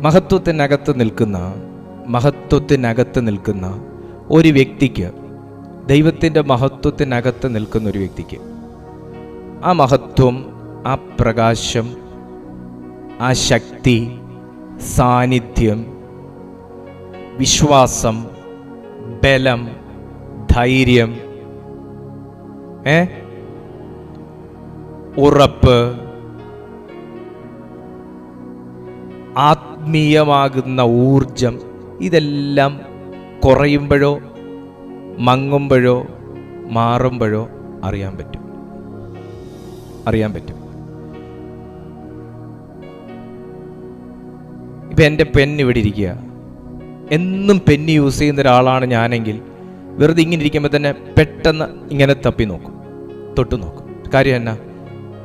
മഹത്വത്തിനകത്ത് നിൽക്കുന്ന ഒരു വ്യക്തിക്ക്, ദൈവത്തിൻ്റെ മഹത്വത്തിനകത്ത് നിൽക്കുന്ന ഒരു വ്യക്തിക്ക്, ആ മഹത്വം, ആ പ്രകാശം, ആ ശക്തി, സാന്നിധ്യം, വിശ്വാസം, ബലം, ധൈര്യം, ഉറപ്പ്, ആത്മീയമാകുന്ന ഊർജം, ഇതെല്ലാം കുറയുമ്പോഴോ മങ്ങുമ്പോഴോ മാറുമ്പോഴോ അറിയാൻ പറ്റും. ഇപ്പം എൻ്റെ പെന്ന് ഇവിടെ ഇരിക്കുക. എന്നും പെന്ന് യൂസ് ചെയ്യുന്ന ഒരാളാണ് ഞാനെങ്കിൽ വെറുതെ ഇങ്ങനെ ഇരിക്കുമ്പോൾ തന്നെ പെട്ടെന്ന് ഇങ്ങനെ തപ്പി നോക്കും, തൊട്ട് നോക്കും. കാര്യം എന്നാ?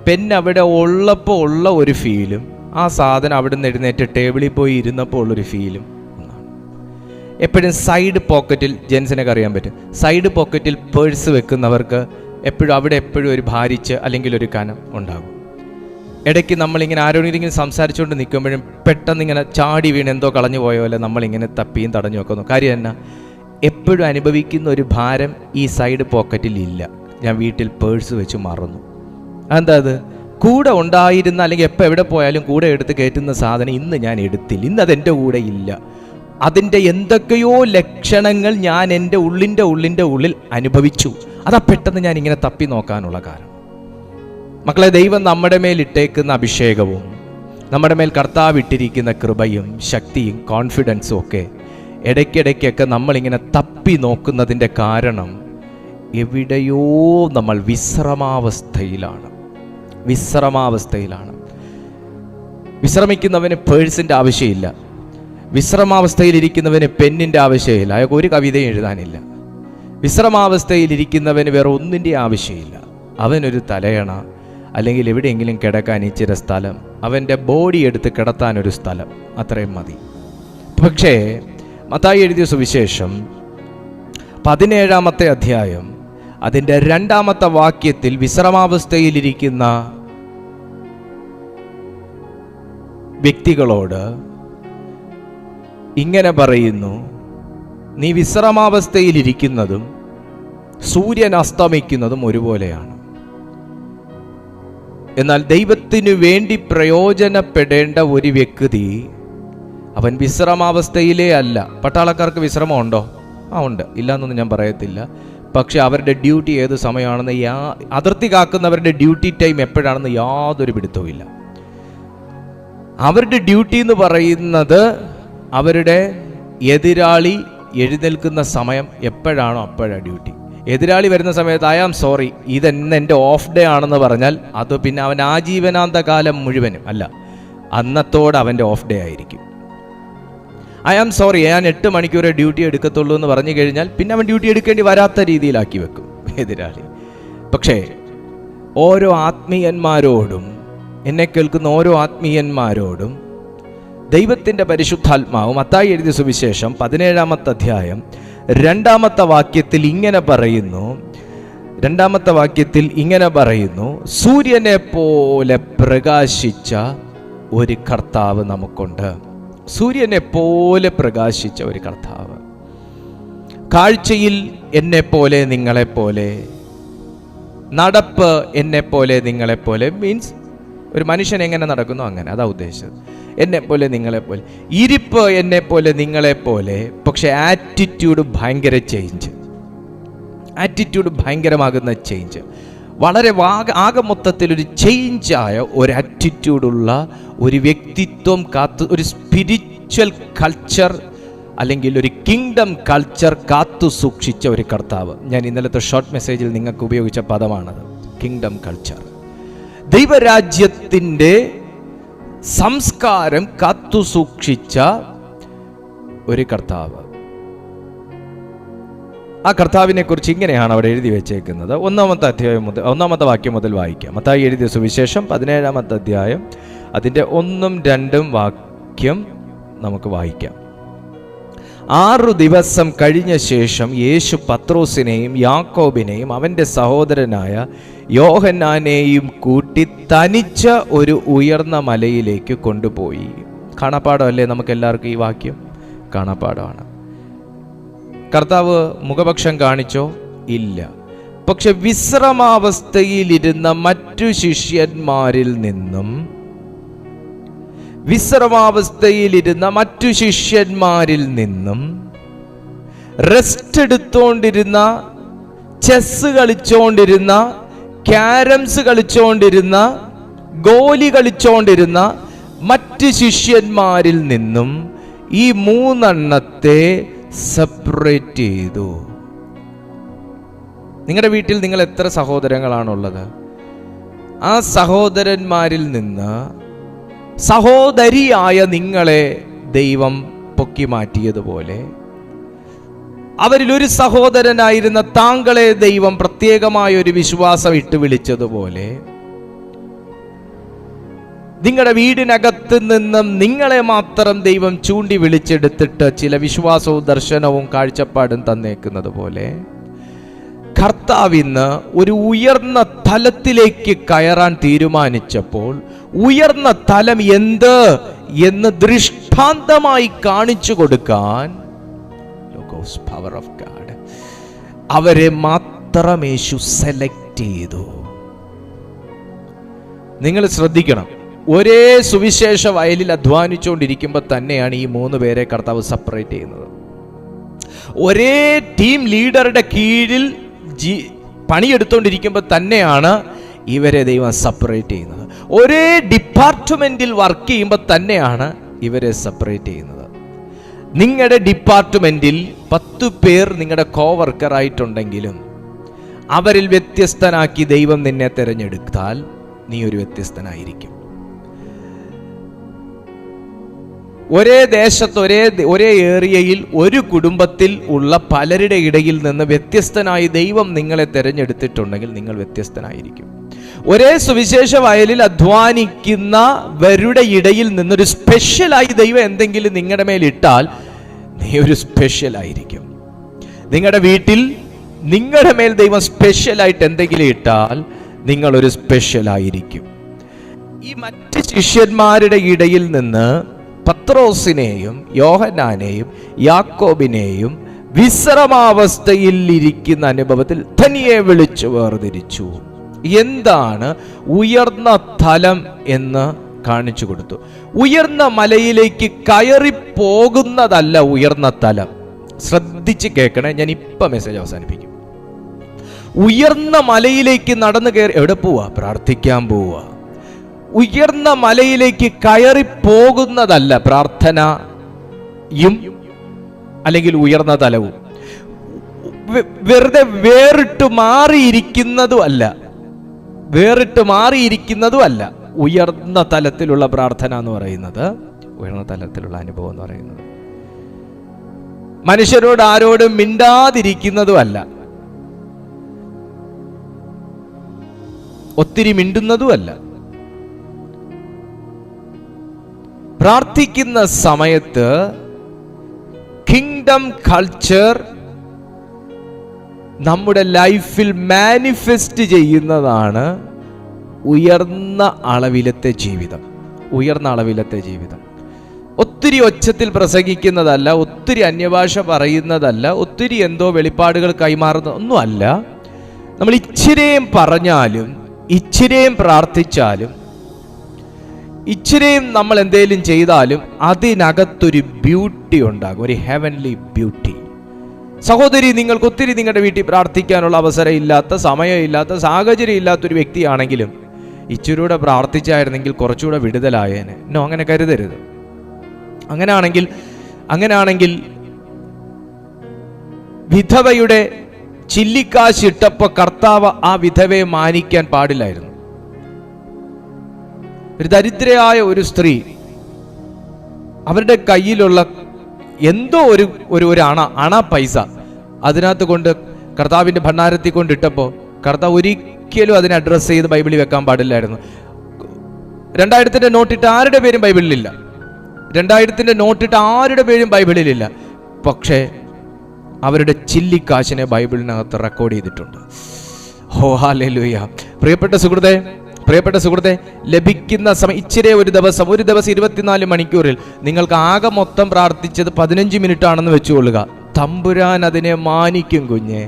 പെന്ന് അവിടെ ഉള്ളപ്പോൾ ഉള്ള ഒരു ഫീലും ആ സാധനം അവിടെ നിന്ന് എഴുന്നേറ്റ് ടേബിളിൽ പോയി ഇരുന്നപ്പോൾ ഉള്ളൊരു ഫീലും ഒന്നാണ്. എപ്പോഴും സൈഡ് പോക്കറ്റിൽ, ജെൻസിനൊക്കെ അറിയാൻ പറ്റും, സൈഡ് പോക്കറ്റിൽ പേഴ്സ് വെക്കുന്നവർക്ക് എപ്പോഴും ഒരു ഭാരിച്ച് അല്ലെങ്കിൽ ഒരു കനം ഉണ്ടാകും. ഇടയ്ക്ക് നമ്മളിങ്ങനെ ആരോടെങ്കിലും സംസാരിച്ചുകൊണ്ട് നിൽക്കുമ്പോഴും പെട്ടെന്ന് ഇങ്ങനെ ചാടി വീണ് എന്തോ കളഞ്ഞു പോയ പോലെ നമ്മളിങ്ങനെ തപ്പിയും തടഞ്ഞു വെക്കുന്നു. കാര്യം എന്നാ? എപ്പോഴും അനുഭവിക്കുന്ന ഒരു ഭാരം ഈ സൈഡ് പോക്കറ്റിൽ ഇല്ല. ഞാൻ വീട്ടിൽ പേഴ്സ് വെച്ച് മറന്നു. എന്താ അത്? കൂടെ ഉണ്ടായിരുന്ന, അല്ലെങ്കിൽ എപ്പോൾ എവിടെ പോയാലും കൂടെ എടുത്ത് കയറ്റുന്ന സാധനം ഇന്ന് ഞാൻ എടുത്തില്ല, ഇന്ന് അതെൻ്റെ കൂടെ ഇല്ല. അതിൻ്റെ എന്തൊക്കെയോ ലക്ഷണങ്ങൾ ഞാൻ എൻ്റെ ഉള്ളിൻ്റെ ഉള്ളിൽ അനുഭവിച്ചു. അതാ പെട്ടെന്ന് ഞാൻ ഇങ്ങനെ തപ്പി നോക്കാനുള്ള കാരണം. മക്കളെ, ദൈവം നമ്മുടെ മേൽ ഇട്ടേക്കുന്ന അഭിഷേകവും നമ്മുടെ മേൽ കർത്താവ് ഇട്ടിരിക്കുന്ന കൃപയും ശക്തിയും കോൺഫിഡൻസും ഒക്കെ ഇടയ്ക്കിടയ്ക്കൊക്കെ നമ്മളിങ്ങനെ തപ്പി നോക്കുന്നതിൻ്റെ കാരണം എവിടെയോ നമ്മൾ വിശ്രമാവസ്ഥയിലാണ്. വിശ്രമിക്കുന്നവന് പേഴ്സിൻ്റെ ആവശ്യമില്ല. വിശ്രമാവസ്ഥയിലിരിക്കുന്നവന് പെന്നിൻ്റെ ആവശ്യമില്ല. അയാൾക്ക് ഒരു കവിതയും എഴുതാനില്ല. വിശ്രമാവസ്ഥയിലിരിക്കുന്നവന് വേറെ ഒന്നിൻ്റെ ആവശ്യമില്ല. അവനൊരു തലയണ, അല്ലെങ്കിൽ എവിടെയെങ്കിലും കിടക്കാൻ ഇച്ചിരി സ്ഥലം, അവൻ്റെ ബോഡി എടുത്ത് കിടത്താനൊരു സ്ഥലം, അത്രയും മതി. പക്ഷേ മത്തായി എഴുതിയ സുവിശേഷം 17-ാമത്തെ അധ്യായം അതിൻ്റെ 2-ാമത്തെ വാക്യത്തിൽ വിശ്രമാവസ്ഥയിലിരിക്കുന്ന വ്യക്തികളോട് ഇങ്ങനെ പറയുന്നു: നീ വിശ്രമാവസ്ഥയിലിരിക്കുന്നതും സൂര്യൻ അസ്തമിക്കുന്നതും ഒരുപോലെയാണ്. എന്നാൽ ദൈവത്തിനു വേണ്ടി പ്രയോജനപ്പെടേണ്ട ഒരു വ്യക്തി, അവൻ വിശ്രമാവസ്ഥയിലേ അല്ല. പട്ടാളക്കാർക്ക് വിശ്രമമുണ്ടോ? ഉണ്ട്, ഇല്ലയെന്നൊന്നും ഞാൻ പറയത്തില്ല. പക്ഷെ അവരുടെ ഡ്യൂട്ടി ഏത് സമയമാണെന്ന്, അതിർത്തി കാക്കുന്നവരുടെ ഡ്യൂട്ടി ടൈം എപ്പോഴാണെന്ന് യാതൊരു പിടുത്തവും ഇല്ല. അവരുടെ ഡ്യൂട്ടി എന്ന് പറയുന്നത് അവരുടെ എതിരാളി എഴുന്നേൽക്കുന്ന സമയം എപ്പോഴാണോ അപ്പോഴാണ് ഡ്യൂട്ടി. എതിരാളി വരുന്ന സമയത്ത് ഐ ആം സോറി, ഇതെന്ന് എൻ്റെ ഓഫ് ഡേ ആണെന്ന് പറഞ്ഞാൽ അത് പിന്നെ അവൻ ആജീവനാന്ത കാലം മുഴുവനും അല്ല, അന്നത്തോടെ അവൻ്റെ ഓഫ് ഡേ ആയിരിക്കും. ഐ ആം സോറി, ഞാൻ 8 മണിക്കൂറേ ഡ്യൂട്ടി എടുക്കത്തുള്ളൂ എന്ന് പറഞ്ഞു കഴിഞ്ഞാൽ പിന്നെ അവൻ ഡ്യൂട്ടി എടുക്കേണ്ടി വരാത്ത രീതിയിലാക്കി വെക്കും എതിരാളി. പക്ഷേ ഓരോ ആത്മീയന്മാരോടും, എന്നെ കേൾക്കുന്ന ഓരോ ആത്മീയന്മാരോടും ദൈവത്തിൻ്റെ പരിശുദ്ധാത്മാവ് മത്തായി എഴുതിയ സുവിശേഷം 17-ാമത്തെ അധ്യായം 2-ാമത്തെ വാക്യത്തിൽ ഇങ്ങനെ പറയുന്നു: സൂര്യനെ പോലെ പ്രകാശിച്ച ഒരു കർത്താവ് നമുക്കുണ്ട്. സൂര്യനെ പോലെ പ്രകാശിച്ച ഒരു കർത്താവ്. കാഴ്ചയിൽ എന്നെപ്പോലെ നിങ്ങളെപ്പോലെ, നടപ്പ് എന്നെപ്പോലെ നിങ്ങളെപ്പോലെ, മീൻസ് ഒരു മനുഷ്യൻ എങ്ങനെ നടക്കുന്നു അങ്ങനെ, അതാ ഉദ്ദേശിച്ചത്. എന്നെപ്പോലെ നിങ്ങളെപ്പോലെ, ഇരിപ്പ് എന്നെപ്പോലെ നിങ്ങളെപ്പോലെ, പക്ഷെ ആറ്റിറ്റ്യൂഡ് ഭയങ്കര ചേഞ്ച്. ആറ്റിറ്റ്യൂഡ് ഭയങ്കരമാകുന്ന ചേഞ്ച്, വളരെ ആകെ മൊത്തത്തിൽ ഒരു ചേഞ്ചായ ഒരു ആറ്റിറ്റ്യൂഡുള്ള ഒരു വ്യക്തിത്വം ഒരു സ്പിരിച്വൽ കൾച്ചർ അല്ലെങ്കിൽ ഒരു കിങ്ഡം കൾച്ചർ കാത്തു സൂക്ഷിച്ച ഒരു കർത്താവ്. ഞാൻ ഇന്നലത്തെ ഷോർട്ട് മെസ്സേജിൽ നിങ്ങൾക്ക് ഉപയോഗിച്ച പദമാണത്, കിങ്ഡം കൾച്ചർ. ദൈവരാജ്യത്തിൻ്റെ സംസ്കാരം കാത്തു സൂക്ഷിച്ച ഒരു കർത്താവ്. ആ കർത്താവിനെ കുറിച്ച് ഇങ്ങനെയാണ് അവിടെ എഴുതി വെച്ചേക്കുന്നത്. 1-ാമത്തെ വാക്യം മുതൽ വായിക്കാം. മത്തായി എഴുതിയ സുവിശേഷം 17-ാമത്തെ അധ്യായം അതിൻ്റെ 1ഉം 2ഉം വാക്യം നമുക്ക് വായിക്കാം. 6 ദിവസം കഴിഞ്ഞ ശേഷം യേശു പത്രോസിനെയും യാക്കോബിനെയും അവൻ്റെ സഹോദരനായ യോഹന്നാനെയും കൂട്ടി തനിച്ച ഒരു ഉയർന്ന മലയിലേക്ക് കൊണ്ടുപോയി. കാണാപ്പാടമല്ലേ നമുക്ക് എല്ലാവർക്കും ഈ വാക്യം? കാണാപ്പാടമാണ്. കർത്താവ് മുഖപക്ഷം കാണിച്ചോ? ഇല്ല. പക്ഷെ വിശ്രമാവസ്ഥയിലിരുന്ന മറ്റു ശിഷ്യന്മാരിൽ നിന്നും റെസ്റ്റ് എടുത്തോണ്ടിരുന്ന, ചെസ് കളിച്ചോണ്ടിരുന്ന, ക്യാരംസ് കളിച്ചോണ്ടിരുന്ന, ഗോലി കളിച്ചോണ്ടിരുന്ന മറ്റ് ശിഷ്യന്മാരിൽ നിന്നും ഈ 3 എണ്ണത്തെ സെപ്പറേറ്റ് ചെയ്തു. നിങ്ങളുടെ വീട്ടിൽ നിങ്ങൾ എത്ര സഹോദരങ്ങളാണുള്ളത്? ആ സഹോദരന്മാരിൽ നിന്ന് സഹോദരിയായ നിങ്ങളെ ദൈവം പൊക്കി മാറ്റിയതുപോലെ, അവരിൽ ഒരു സഹോദരനായിരുന്ന താങ്കളെ ദൈവം പ്രത്യേകമായ ഒരു വിശ്വാസം ഇട്ട് വിളിച്ചതുപോലെ, നിങ്ങളുടെ വീടിനകത്ത് നിന്നും നിങ്ങളെ മാത്രം ദൈവം ചൂണ്ടി വിളിച്ചെടുത്തിട്ട് ചില വിശ്വാസവും ദർശനവും കാഴ്ചപ്പാടും തന്നേക്കുന്നത് പോലെ, കർത്താവിന്ന് ഒരു ഉയർന്ന തലത്തിലേക്ക് കയറാൻ തീരുമാനിച്ചപ്പോൾ ഉയർന്ന തലം എന്ത് എന്ന് ദൃഷ്ടാന്തമായി കാണിച്ചു കൊടുക്കാൻ പവർ ഓഫ് ഗാഡ് അവരെ മാത്രം യേശു സെലക്ട് ചെയ്തു. നിങ്ങൾ ശ്രദ്ധിക്കണം, ഒരേ സുവിശേഷ വയലിൽ അധ്വാനിച്ചുകൊണ്ടിരിക്കുമ്പോൾ തന്നെയാണ് ഈ 3 പേരെ കർത്താവ് സെപ്പറേറ്റ് ചെയ്യുന്നത്. ഒരേ ടീം ലീഡറുടെ കീഴിൽ പണിയെടുത്തുകൊണ്ടിരിക്കുമ്പോൾ തന്നെയാണ് ഇവരെ ദൈവം സെപ്പറേറ്റ് ചെയ്യുന്നത്. ഒരേ ഡിപ്പാർട്ട്മെന്റിൽ വർക്ക് ചെയ്യുമ്പോൾ തന്നെയാണ് ഇവരെ സെപ്പറേറ്റ് ചെയ്യുന്നത്. നിങ്ങളുടെ ഡിപ്പാർട്ട്മെന്റിൽ 10 പേർ നിങ്ങളുടെ കോവർക്കർ ആയിട്ടുണ്ടെങ്കിലും അവരിൽ വ്യത്യസ്തനാക്കി ദൈവം നിന്നെ തിരഞ്ഞെടുത്താൽ നീ ഒരു വ്യത്യസ്തനായിരിക്കും. ഒരേ ദേശത്ത്, ഒരേ ഏരിയയിൽ, ഒരു കുടുംബത്തിൽ ഉള്ള പലരുടെ ഇടയിൽ നിന്ന് വ്യത്യസ്തനായി ദൈവം നിങ്ങളെ തിരഞ്ഞെടുത്തിട്ടുണ്ടെങ്കിൽ നിങ്ങൾ വ്യത്യസ്തനായിരിക്കും. ഒരേ സുവിശേഷ വയലിൽ അധ്വാനിക്കുന്നവരുടെ ഇടയിൽ നിന്നൊരു സ്പെഷ്യലായി ദൈവം എന്തെങ്കിലും നിങ്ങളുടെ മേൽ ഇട്ടാൽ നീ ഒരു സ്പെഷ്യലായിരിക്കും. നിങ്ങളുടെ വീട്ടിൽ നിങ്ങളുടെ മേൽ ദൈവം സ്പെഷ്യലായിട്ട് എന്തെങ്കിലും ഇട്ടാൽ നിങ്ങളൊരു സ്പെഷ്യലായിരിക്കും. ഈ മറ്റ് ശിഷ്യന്മാരുടെ ഇടയിൽ നിന്ന് പത്രോസിനെയും യോഹന്നാനെയും യാക്കോബിനെയും വിശ്രമാവസ്ഥയിൽ ഇരിക്കുന്ന അനുഭവത്തിൽ തനിയെ വിളിച്ചു വേർതിരിച്ചു. എന്താണ് ഉയർന്ന തലം എന്ന് കാണിച്ചു കൊടുത്തു. ഉയർന്ന മലയിലേക്ക് കയറി പോകുന്നതല്ല ഉയർന്ന തലം. ശ്രദ്ധിച്ച് കേൾക്കണേ, ഞാൻ ഇപ്പം മെസ്സേജ് അവസാനിപ്പിക്കും. ഉയർന്ന മലയിലേക്ക് നടന്നു കയറി എവിടെ പോവാ? പ്രാർത്ഥിക്കാൻ പോവാ. ഉയർന്ന മലയിലേക്ക് കയറി പോകുന്നതല്ല പ്രാർത്ഥനയും അല്ലെങ്കിൽ ഉയർന്ന തലവും. വെറുതെ വേറിട്ട് മാറിയിരിക്കുന്നതും അല്ല ഉയർന്ന തലത്തിലുള്ള പ്രാർത്ഥന എന്ന് പറയുന്നത്, ഉയർന്ന തലത്തിലുള്ള അനുഭവം എന്ന് പറയുന്നത്. മനുഷ്യരോട് ആരോടും മിണ്ടാതിരിക്കുന്നതും അല്ല, ഒത്തിരി മിണ്ടുന്നതുമല്ല. പ്രാർത്ഥിക്കുന്ന സമയത്ത് കിങ്ഡം കൾച്ചർ നമ്മുടെ ലൈഫിൽ മാനിഫെസ്റ്റ് ചെയ്യുന്നതാണ് ഉയർന്ന അളവിലത്തെ ജീവിതം. ഒത്തിരി ഒച്ചത്തിൽ പ്രസംഗിക്കുന്നതല്ല, ഒത്തിരി അന്യഭാഷ പറയുന്നതല്ല, ഒത്തിരി എന്തോ വെളിപ്പാടുകൾ കൈമാറുന്ന ഒന്നുമല്ല. നമ്മൾ ഇച്ചിരിയും പറഞ്ഞാലും ഇച്ചിരിയും പ്രാർത്ഥിച്ചാലും ഇച്ചിരിയും നമ്മൾ എന്തെങ്കിലും ചെയ്താലും അതിനകത്തൊരു ബ്യൂട്ടി ഉണ്ടാകും, ഒരു ഹെവൻലി ബ്യൂട്ടി. സഹോദരി, നിങ്ങൾക്ക് ഒത്തിരി നിങ്ങളുടെ വീട്ടിൽ പ്രാർത്ഥിക്കാനുള്ള അവസരം ഇല്ലാത്ത, സമയമില്ലാത്ത, സാഹചര്യം ഇല്ലാത്തൊരു വ്യക്തിയാണെങ്കിലും ഇച്ചിരൂടെ പ്രാർത്ഥിച്ചായിരുന്നെങ്കിൽ കുറച്ചുകൂടെ വിടുതലായേനെ. നോ, അങ്ങനെ കരുതരുത്. അങ്ങനെയാണെങ്കിൽ വിധവയുടെ ചില്ലിക്കാശിട്ടപ്പോൾ കർത്താവ് ആ വിധവയെ മാനിക്കാൻ പാടില്ലായിരുന്നു. ഒരു ദരിദ്രയായ ഒരു സ്ത്രീ അവരുടെ കയ്യിലുള്ള എന്തോ ഒരു അണ പൈസ അതിനകത്ത് കൊണ്ട് കർത്താവിന്റെ ഭണ്ഡാരത്തിൽ കൊണ്ടിട്ടപ്പോൾ കർത്താവ് ഒരിക്കലും അതിനെ അഡ്രസ്സ് ചെയ്ത് ബൈബിളിൽ വെക്കാൻ പാടില്ലായിരുന്നു. 2000 നോട്ടിട്ട് ആരുടെ പേരും ബൈബിളിലില്ല. 2000 നോട്ടിട്ട് ആരുടെ പേരും ബൈബിളിലില്ല. പക്ഷേ അവരുടെ ചില്ലിക്കാശിനെ ബൈബിളിനകത്ത് റെക്കോർഡ് ചെയ്തിട്ടുണ്ട്. ഹോ ഹല്ലേലൂയ. പ്രിയപ്പെട്ട സുഹൃത്തേ, പ്രിയപ്പെട്ട സുഹൃത്തെ, ലഭിക്കുന്ന സമയം ഇച്ചിരി ഒരു ദിവസം 24 മണിക്കൂറിൽ നിങ്ങൾക്ക് ആകെ മൊത്തം പ്രാർത്ഥിച്ചത് 15 മിനിറ്റ് ആണെന്ന് വെച്ചുകൊള്ളുക. തമ്പുരാൻ അതിനെ മാനിക്കും കുഞ്ഞെ,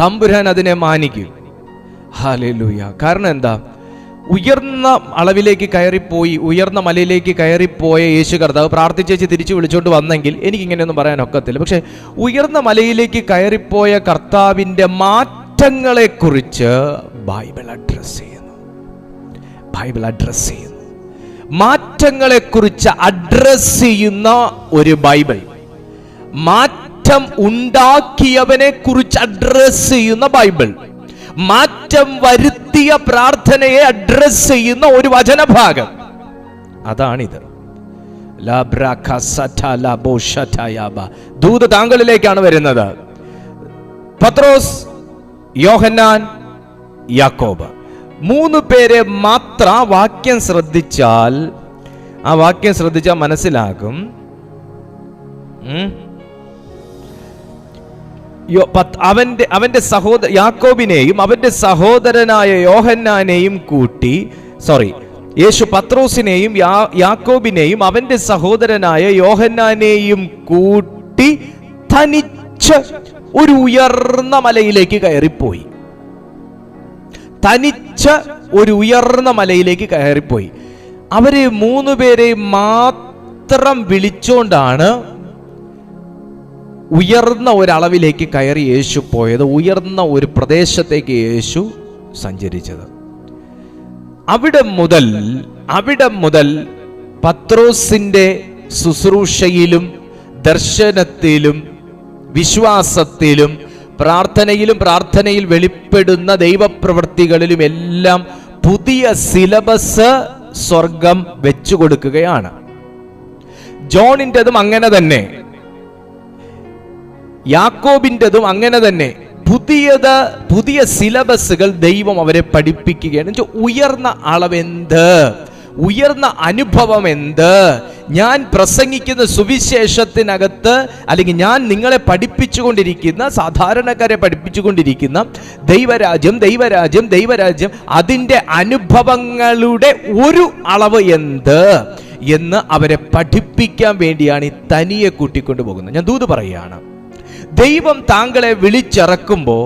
തമ്പുരാൻ അതിനെ മാനിക്കും. ഹല്ലേലൂയ. കാരണം എന്താ? ഉയർന്ന അളവിലേക്ക് കയറിപ്പോയി, ഉയർന്ന മലയിലേക്ക് കയറിപ്പോയ യേശു കർത്താവ് പ്രാർത്ഥിച്ചേച്ച് തിരിച്ചു വിളിച്ചോണ്ട് വന്നെങ്കിൽ എനിക്കിങ്ങനെയൊന്നും പറയാൻ ഒക്കത്തില്ല. പക്ഷെ ഉയർന്ന മലയിലേക്ക് കയറിപ്പോയ കർത്താവിൻ്റെ മാറ്റങ്ങളെക്കുറിച്ച് ബൈബിൾ അഡ്രസ് ചെയ്യുന്നു. ബൈബിൾ അഡ്രസ് ചെയ്യുന്നു. മാറ്റങ്ങളെക്കുറിച്ച് അഡ്രസ് ചെയ്യുന്ന ഒരു ബൈബിൾ, മാറ്റം ഉണ്ടാക്കിയവനെ കുറിച്ച് അഡ്രസ് ചെയ്യുന്ന ബൈബിൾ, മാറ്റം വരുത്തിയ പ്രാർത്ഥനയെ അഡ്രസ് ചെയ്യുന്ന ഒരു വചനഭാഗം, അതാണിത്. ദൂത് താങ്കളിലേക്കാണ് വരുന്നത്. പത്രോസ്, യോഹന്നാൻ, യാക്കോബ്, 3 പേരെ മാത്രം ആ വാക്യം ശ്രദ്ധിച്ചാൽ മനസ്സിലാകും. അവന്റെ യാക്കോബിനെയും അവന്റെ സഹോദരനായ യോഹന്നാനെയും കൂട്ടി, യേശു പത്രോസിനെയും യാക്കോബിനെയും അവന്റെ സഹോദരനായ യോഹന്നാനെയും കൂട്ടി തനിച്ച് ഒരു ഉയർന്ന മലയിലേക്ക് കയറിപ്പോയി. അവരെ 3 പേരെ മാത്രം വിളിച്ചോണ്ടാണ് ഉയർന്ന ഒരളവിലേക്ക് കയറി യേശു പോയത്, ഉയർന്ന ഒരു പ്രദേശത്തേക്ക് യേശു സഞ്ചരിച്ചത്. അവിടെ മുതൽ പത്രോസിന്റെ ശുശ്രൂഷയിലും ദർശനത്തിലും വിശ്വാസത്തിലും പ്രാർത്ഥനയിൽ വെളിപ്പെടുന്ന ദൈവപ്രവൃത്തികളിലും എല്ലാം പുതിയ സിലബസ് സ്വർഗം വെച്ചു കൊടുക്കുകയാണ്. ജോണിൻ്റെതും അങ്ങനെ തന്നെ, യാക്കോബിൻ്റെതും അങ്ങനെ തന്നെ. പുതിയ സിലബസുകൾ ദൈവം അവരെ പഠിപ്പിക്കുകയാണ്. ഉയർന്ന അളവെന്ത്, ഉയർന്ന അനുഭവം എന്ത്, ഞാൻ പ്രസംഗിക്കുന്ന സുവിശേഷത്തിനകത്ത് അല്ലെങ്കിൽ ഞാൻ നിങ്ങളെ പഠിപ്പിച്ചുകൊണ്ടിരിക്കുന്ന, സാധാരണക്കാരെ പഠിപ്പിച്ചുകൊണ്ടിരിക്കുന്ന ദൈവരാജ്യം അതിൻ്റെ അനുഭവങ്ങളുടെ ഒരു അളവ് എന്ത് എന്ന് അവരെ പഠിപ്പിക്കാൻ വേണ്ടിയാണ് ഈ തനിയെ കൂട്ടിക്കൊണ്ടു പോകുന്നത്. ഞാൻ ദൂത് പറയുകയാണ്, ദൈവം താങ്കളെ വിളിച്ചിറക്കുമ്പോൾ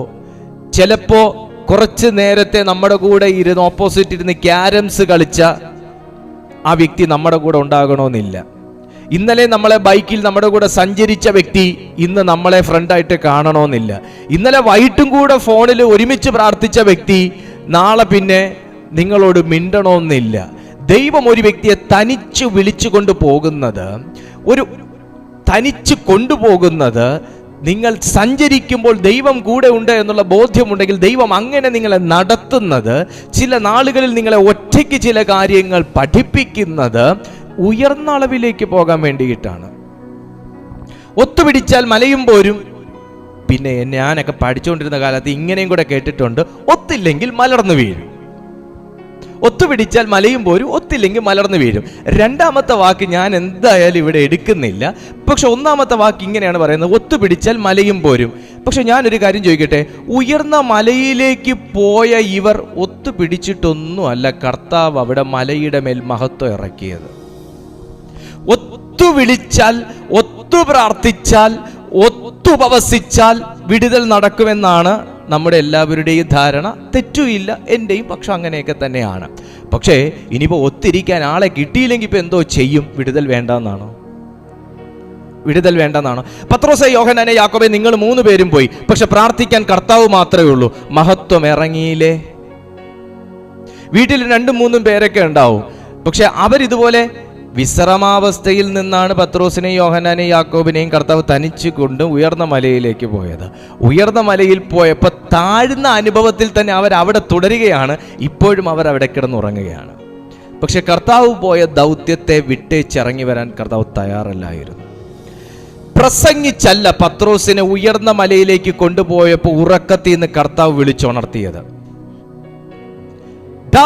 ചിലപ്പോ കുറച്ച് നേരത്തെ നമ്മുടെ കൂടെ ഇരുന്ന് ഓപ്പോസിറ്റ് ഇരുന്ന് ക്യാരംസ് കളിച്ച ആ വ്യക്തി നമ്മുടെ കൂടെ ഉണ്ടാകണമെന്നില്ല. ഇന്നലെ നമ്മളെ ബൈക്കിൽ നമ്മുടെ കൂടെ സഞ്ചരിച്ച വ്യക്തി ഇന്ന് നമ്മളെ ഫ്രണ്ടായിട്ട് കാണണമെന്നില്ല. ഇന്നലെ വൈകിട്ടും കൂടെ ഫോണിൽ ഒരുമിച്ച് പ്രാർത്ഥിച്ച വ്യക്തി നാളെ പിന്നെ നിങ്ങളോട് മിണ്ടണമെന്നില്ല. ദൈവം ഒരു വ്യക്തിയെ തനിച്ച് വിളിച്ചു കൊണ്ടുപോകുന്നത് നിങ്ങൾ സഞ്ചരിക്കുമ്പോൾ ദൈവം കൂടെ ഉണ്ട് എന്നുള്ള ബോധ്യമുണ്ടെങ്കിൽ ദൈവം അങ്ങനെ നിങ്ങളെ നടത്തുന്നത്, ചില നാളുകളിൽ നിങ്ങളെ ഒറ്റയ്ക്ക് ചില കാര്യങ്ങൾ പഠിപ്പിക്കുന്നത് ഉയർന്ന അളവിലേക്ക് പോകാൻ വേണ്ടിയിട്ടാണ്. ഒത്തുപിടിച്ചാൽ മലയും പോരും. പിന്നെ ഞാനൊക്കെ പഠിച്ചുകൊണ്ടിരുന്ന കാലത്ത് ഇങ്ങനെയും കൂടെ കേട്ടിട്ടുണ്ട്, ഒത്തില്ലെങ്കിൽ മലർന്നു വീഴും. ഒത്തുപിടിച്ചാൽ മലയും പോരും, ഒത്തില്ലെങ്കിൽ മലർന്നു വീഴും. രണ്ടാമത്തെ വാക്ക് ഞാൻ എന്തായാലും ഇവിടെ എടുക്കുന്നില്ല. പക്ഷെ ഒന്നാമത്തെ വാക്ക് ഇങ്ങനെയാണ് പറയുന്നത്, ഒത്തുപിടിച്ചാൽ മലയും പോരും. പക്ഷെ ഞാനൊരു കാര്യം ചോദിക്കട്ടെ, ഉയർന്ന മലയിലേക്ക് പോയ ഇവർ ഒത്തുപിടിച്ചിട്ടൊന്നുമല്ല കർത്താവ് അവിടെ മലയുടെ മേൽ മഹത്വം ഇറക്കിയത്. ഒത്തുവിളിച്ചാൽ, ഒത്തു പ്രാർത്ഥിച്ചാൽ, ഒത്തുപവസിച്ചാൽ വിടുതൽ നടക്കുമെന്നാണ് നമ്മുടെ എല്ലാവരുടെയും ധാരണ. തെറ്റുമില്ല, എൻ്റെയും പക്ഷെ അങ്ങനെയൊക്കെ തന്നെയാണ്. പക്ഷേ ഇനിയിപ്പോൾ ഒത്തിരിക്കാൻ ആളെ കിട്ടിയില്ലെങ്കിൽ ഇപ്പം എന്തോ ചെയ്യും? വിടുതൽ വേണ്ടെന്നാണോ? പത്രോസേ, യോഹന്നാനെ, യാക്കോബേ, നിങ്ങൾ 3 പേരും പോയി, പക്ഷെ പ്രാർത്ഥിക്കാൻ കർത്താവ് മാത്രമേ ഉള്ളൂ. മഹത്വം ഇറങ്ങിയില്ലേ? വീട്ടിൽ 2-3 പേരൊക്കെ ഉണ്ടാവും, പക്ഷെ അവരിതുപോലെ വിശ്രമാവസ്ഥയിൽ നിന്നാണ് പത്രോസിനെയും യോഹന്നാനെയും യാക്കോബിനെയും കർത്താവ് തനിച്ചു കൊണ്ട് ഉയർന്ന മലയിലേക്ക് പോയത്. ഉയർന്ന മലയിൽ പോയപ്പോൾ താഴ്ന്ന അനുഭവത്തിൽ തന്നെ അവിടെ തുടരുകയാണ്. ഇപ്പോഴും അവിടെ കിടന്നുറങ്ങുകയാണ്. പക്ഷെ കർത്താവ് പോയ ദൗത്യത്തെ വിട്ടേച്ചിറങ്ങി വരാൻ കർത്താവ് തയ്യാറല്ലായിരുന്നു. പ്രസംഗിച്ചല്ല പത്രോസിനെ ഉയർന്ന മലയിലേക്ക് കൊണ്ടുപോയപ്പോൾ ഉറക്കത്തിൽ നിന്ന് കർത്താവ് വിളിച്ചുണർത്തിയത്.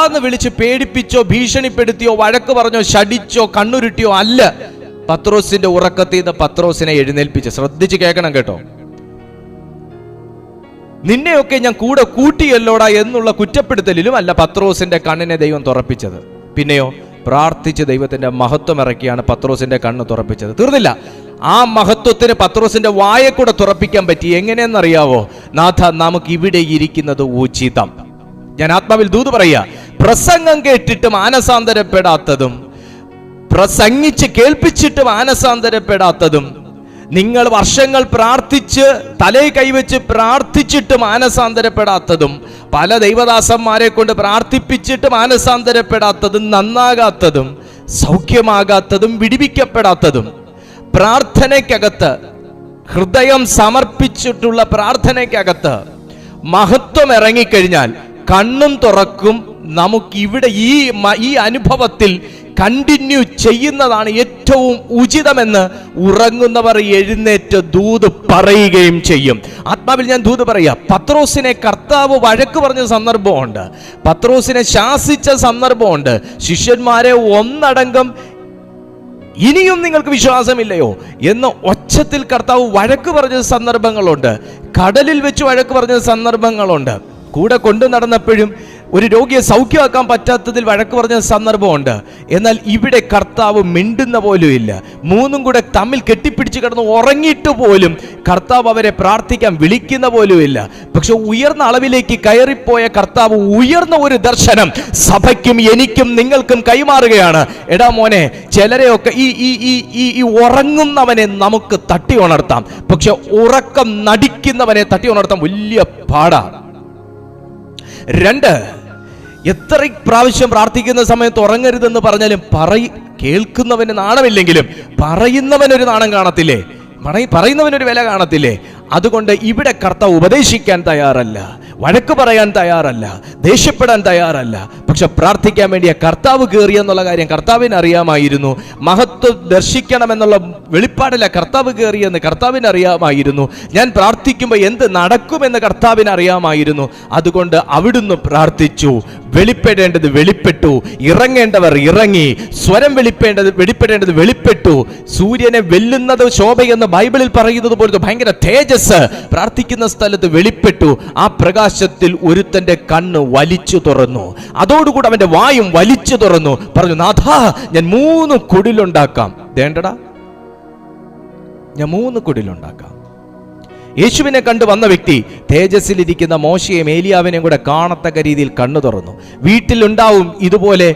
ന്ന് വിളിച്ച് പേടിപ്പിച്ചോ, ഭീഷണിപ്പെടുത്തിയോ, വഴക്ക് പറഞ്ഞോ, ശടിച്ചോ, കണ്ണുരുട്ടിയോ അല്ല. പത്രോസിന്റെ ഉറക്കത്തിൽ നിന്ന് പത്രോസിനെ എഴുന്നേൽപ്പിച്ച്. ശ്രദ്ധിച്ച് കേൾക്കണം കേട്ടോ. നിന്നെയൊക്കെ ഞാൻ കൂടെ കൂട്ടിയല്ലോടാ എന്നുള്ള കുറ്റപ്പെടുത്തലിലും അല്ല പത്രോസിന്റെ കണ്ണിനെ ദൈവം തുറപ്പിച്ചത്. പിന്നെയോ പ്രാർത്ഥിച്ച് ദൈവത്തിന്റെ മഹത്വം ഇറക്കിയാണ് പത്രോസിന്റെ കണ്ണ് തുറപ്പിച്ചത്. തീർന്നില്ല, ആ മഹത്വത്തിന് പത്രോസിന്റെ വായെ കൂടെ തുറപ്പിക്കാൻ പറ്റി. എങ്ങനെയെന്നറിയാവോ? നാഥ, നമുക്ക് ഇവിടെ ഇരിക്കുന്നത് ഉചിതം. ഞാൻ ആത്മാവിൽ ദൂത് പറയാ, പ്രസംഗം കേട്ടിട്ട് മാനസാന്തരപ്പെടാത്തതും പ്രസംഗിച്ച് കേൾപ്പിച്ചിട്ട് മാനസാന്തരപ്പെടാത്തതും, നിങ്ങൾ വർഷങ്ങൾ പ്രാർത്ഥിച്ച് തലയിൽ കൈവച്ച് പ്രാർത്ഥിച്ചിട്ട് മാനസാന്തരപ്പെടാത്തതും, പല ദൈവദാസന്മാരെ കൊണ്ട് പ്രാർത്ഥിപ്പിച്ചിട്ട് മാനസാന്തരപ്പെടാത്തതും, നന്നാകാത്തതും, സൗഖ്യമാകാത്തതും, വിടിവിക്കപ്പെടാത്തതും, പ്രാർത്ഥനയ്ക്കകത്ത് ഹൃദയം സമർപ്പിച്ചിട്ടുള്ള പ്രാർത്ഥനയ്ക്കകത്ത് മഹത്വം ഇറങ്ങിക്കഴിഞ്ഞാൽ കണ്ണും തുറക്കും. നമുക്കിവിടെ ഈ അനുഭവത്തിൽ കണ്ടിന്യൂ ചെയ്യുന്നതാണ് ഏറ്റവും ഉചിതമെന്ന് ഉറങ്ങുന്നവർ എഴുന്നേറ്റ് ദൂത് പറയുകയും ചെയ്യും. ആത്മാവിൽ ഞാൻ ദൂത് പറയാ, പത്രോസിനെ കർത്താവ് വഴക്ക് പറഞ്ഞ സന്ദർഭമുണ്ട്, പത്രോസിനെ ശാസിച്ച സന്ദർഭമുണ്ട്. ശിഷ്യന്മാരെ ഒന്നടങ്കം ഇനിയും നിങ്ങൾക്ക് വിശ്വാസമില്ലയോ എന്ന് ഒച്ചത്തിൽ കർത്താവ് വഴക്ക് പറഞ്ഞ സന്ദർഭങ്ങളുണ്ട്. കടലിൽ വെച്ച് വഴക്ക് പറഞ്ഞ സന്ദർഭങ്ങളുണ്ട്. കൂടെ കൊണ്ടു നടന്നപ്പോഴും ഒരു രോഗിയെ സൗഖ്യമാക്കാൻ പറ്റാത്തതിൽ വഴക്ക് പറഞ്ഞ സന്ദർഭമുണ്ട്. എന്നാൽ ഇവിടെ കർത്താവ് മിണ്ടുന്ന പോലും ഇല്ല. മൂന്നും കൂടെ തമ്മിൽ കെട്ടിപ്പിടിച്ച് കിടന്ന് ഉറങ്ങിയിട്ട് പോലും കർത്താവ് അവരെ പ്രാർത്ഥിക്കാൻ വിളിക്കുന്ന പോലും ഇല്ല. പക്ഷെ ഉയർന്ന അളവിലേക്ക് കയറിപ്പോയ കർത്താവ് ഉയർന്ന ഒരു ദർശനം സഭയ്ക്കും എനിക്കും നിങ്ങൾക്കും കൈമാറുകയാണ്. എടാ മോനെ, ചിലരെയൊക്കെ ഈ ഉറങ്ങുന്നവനെ നമുക്ക് തട്ടി ഉണർത്താം, പക്ഷെ ഉറക്കം നടിക്കുന്നവനെ തട്ടി ഉണർത്താൻ വലിയ പാടാണ്. 2, എത്ര പ്രാവശ്യം പ്രാർത്ഥിക്കുന്ന സമയത്ത് ഉറങ്ങരുതെന്ന് പറഞ്ഞാലും കേൾക്കുന്നവന് നാണമില്ലെങ്കിലും പറയുന്നവനൊരു നാണം കാണത്തില്ലേ? പറയുന്നവനൊരു വില കാണത്തില്ലേ? അതുകൊണ്ട് ഇവിടെ കർത്താവ് ഉപദേശിക്കാൻ തയ്യാറല്ല, വഴക്ക് പറയാൻ തയ്യാറല്ല, ദേഷ്യപ്പെടാൻ തയ്യാറല്ല. പക്ഷെ പ്രാർത്ഥിക്കാൻ വേണ്ടിയ കർത്താവ് കയറിയെന്നുള്ള കാര്യം കർത്താവിന് അറിയാമായിരുന്നു. മഹത്വം ദർശിക്കണമെന്നുള്ള വെളിപ്പാടില്ല കർത്താവ് കയറിയെന്ന് കർത്താവിന് അറിയാമായിരുന്നു. ഞാൻ പ്രാർത്ഥിക്കുമ്പോൾ എന്ത് നടക്കുമെന്ന് കർത്താവിന് അറിയാമായിരുന്നു. അതുകൊണ്ട് അവിടുന്ന് പ്രാർത്ഥിച്ചു. വെളിപ്പെടേണ്ടത് വെളിപ്പെട്ടു, ഇറങ്ങേണ്ടവർ ഇറങ്ങി, സ്വരം വെളിപ്പെടേണ്ടത് വെളിപ്പെട്ടു. സൂര്യനെ വെല്ലുന്നത് ശോഭയെന്ന് ബൈബിളിൽ പറയുന്നത് പോലത്തെ ഭയങ്കര തേജസ് പ്രാർത്ഥിക്കുന്ന സ്ഥലത്ത് വെളിപ്പെട്ടു. ആ പ്രകാശത്തിൽ ഒരുത്തന്റെ കണ്ണ് വലിച്ചു തുറന്നു. അതോടുകൂടി അവന്റെ വായും വലിച്ചു തുറന്നു. പറഞ്ഞു, നാഥാ, ഞാൻ 3 കുടിലുണ്ടാക്കാം. വേണ്ടടാ, ഞാൻ 3 കുടിലുണ്ടാക്കാം. യേശുവിനെ കണ്ടു വന്ന വ്യക്തി തേജസ്സിലിരിക്കുന്ന മോശയെയും ഏലിയാവിനെയും കൂടെ കാണത്തക്ക രീതിയിൽ കണ്ണു തുറന്നു. വീട്ടിലുണ്ടാവും ഇതുപോലെ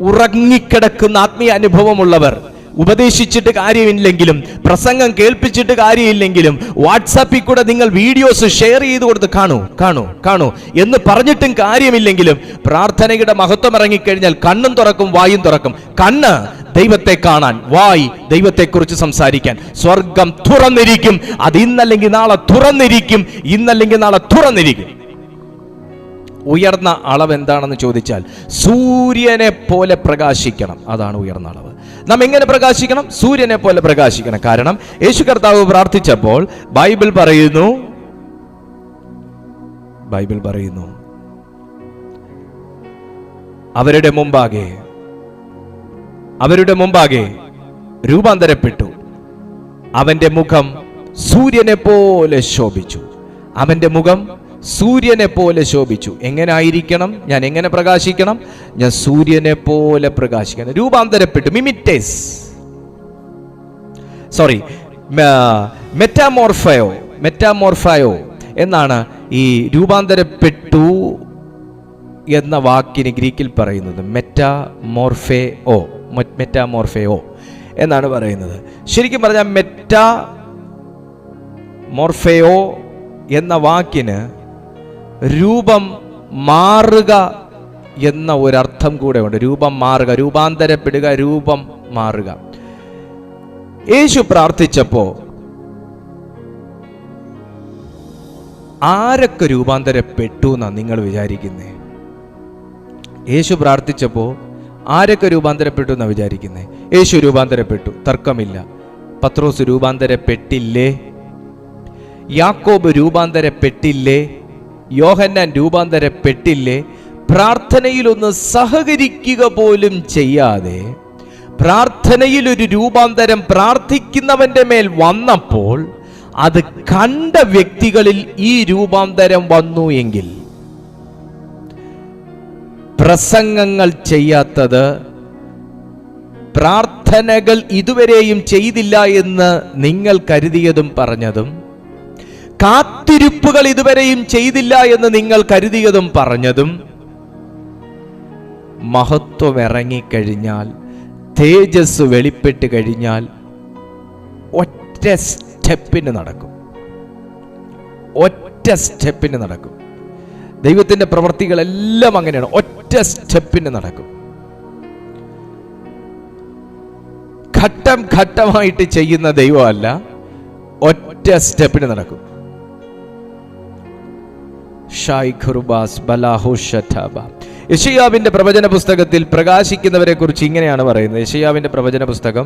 ഉറങ്ങിക്കിടക്കുന്ന ആത്മീയ അനുഭവമുള്ളവർ. ഉപദേശിച്ചിട്ട് കാര്യമില്ലെങ്കിലും, പ്രസംഗം കേൾപ്പിച്ചിട്ട് കാര്യമില്ലെങ്കിലും, വാട്സാപ്പിൽ കൂടെ നിങ്ങൾ വീഡിയോസ് ഷെയർ ചെയ്ത് കൊടുത്ത് കാണൂ എന്ന് പറഞ്ഞിട്ടും കാര്യമില്ലെങ്കിലും, പ്രാർത്ഥനയുടെ മഹത്വം ഇറങ്ങിക്കഴിഞ്ഞാൽ കണ്ണും തുറക്കും, വായും തുറക്കും. കണ്ണ് ദൈവത്തെ കാണാൻ, വായ് ദൈവത്തെക്കുറിച്ച് സംസാരിക്കാൻ. സ്വർഗം തുറന്നിരിക്കും. അത് ഇന്നല്ലെങ്കിൽ നാളെ തുറന്നിരിക്കും, ഇന്നല്ലെങ്കിൽ നാളെ തുറന്നിരിക്കും. ഉയർന്ന അളവ് എന്താണെന്ന് ചോദിച്ചാൽ സൂര്യനെ പോലെ പ്രകാശിക്കണം. അതാണ് ഉയർന്ന അളവ്. നാം എങ്ങനെ പ്രകാശിക്കണം? സൂര്യനെ പോലെ പ്രകാശിക്കണം. കാരണം യേശു കർത്താവ് പ്രാർത്ഥിച്ചപ്പോൾ ബൈബിൾ പറയുന്നു അവരുടെ മുമ്പാകെ രൂപാന്തരപ്പെട്ടു. അവന്റെ മുഖം സൂര്യനെ പോലെ ശോഭിച്ചു. അവന്റെ മുഖം സൂര്യനെ പോലെ ശോഭിച്ചു. എങ്ങനെ ആയിരിക്കണം? ഞാൻ എങ്ങനെ പ്രകാശിക്കണം? ഞാൻ സൂര്യനെ പോലെ പ്രകാശിക്കണം. രൂപാന്തരപ്പെട്ടു, മെറ്റാമോർഫയോ എന്നാണ് ഈ രൂപാന്തരപ്പെട്ടു എന്ന വാക്കിന് ഗ്രീക്കിൽ പറയുന്നത്. മെറ്റാമോർഫയോ എന്നാണ് പറയുന്നത്. ശരിക്കും പറഞ്ഞാൽ മെറ്റാമോർഫയോ എന്ന വാക്കിന് രൂപം മാറുക എന്ന ഒരർത്ഥം കൂടെ ഉണ്ട്. രൂപം മാറുക, രൂപാന്തരപ്പെടുക, രൂപം മാറുക. യേശു പ്രാർത്ഥിച്ചപ്പോ ആരൊക്കെ രൂപാന്തരപ്പെട്ടു എന്നാ നിങ്ങൾ വിചാരിക്കുന്നേ? യേശു പ്രാർത്ഥിച്ചപ്പോ ആരൊക്കെ രൂപാന്തരപ്പെട്ടു എന്നാ വിചാരിക്കുന്നേ? യേശു രൂപാന്തരപ്പെട്ടു, തർക്കമില്ല. പത്രോസ് രൂപാന്തരപ്പെട്ടില്ലേ? യാക്കോബ് രൂപാന്തരപ്പെട്ടില്ലേ? യോഹന്നാൻ രൂപാന്തരപ്പെട്ടില്ലേ? പ്രാർത്ഥനയിലൊന്ന് സഹകരിക്കുക പോലും ചെയ്യാതെ പ്രാർത്ഥനയിൽ ഒരു രൂപാന്തരം പ്രാർത്ഥിക്കുന്നവന്റെ മേൽ വന്നപ്പോൾ അത് കണ്ട വ്യക്തികളിൽ ഈ രൂപാന്തരം വന്നു എങ്കിൽ, പ്രസംഗങ്ങൾ ചെയ്യാത്തത്, പ്രാർത്ഥനകൾ ഇതുവരെയും ചെയ്തില്ല എന്ന് നിങ്ങൾ കരുതിയതും പറഞ്ഞതും, കാത്തിരിപ്പുകൾ ഇതുവരെയും ചെയ്തില്ല എന്ന് നിങ്ങൾ കരുതിയതും പറഞ്ഞതും, മഹത്വം ഇറങ്ങിക്കഴിഞ്ഞാൽ, തേജസ് വെളിപ്പെട്ട് കഴിഞ്ഞാൽ ഒറ്റ സ്റ്റെപ്പിന് നടക്കും. ഒറ്റ സ്റ്റെപ്പിന് നടക്കും. ദൈവത്തിന്റെ പ്രവൃത്തികളെല്ലാം അങ്ങനെയാണ്, ഒറ്റ സ്റ്റെപ്പിന് നടക്കും. ഘട്ടം ഘട്ടമായിട്ട് ചെയ്യുന്ന ദൈവമല്ല, ഒറ്റ സ്റ്റെപ്പിന് നടക്കും. യെശയ്യാവിന്റെ പ്രവചന പുസ്തകത്തിൽ പ്രകാശിക്കുന്നവരെ കുറിച്ച് ഇങ്ങനെയാണ് പറയുന്നത്. യെശയ്യാവിന്റെ പ്രവചന പുസ്തകം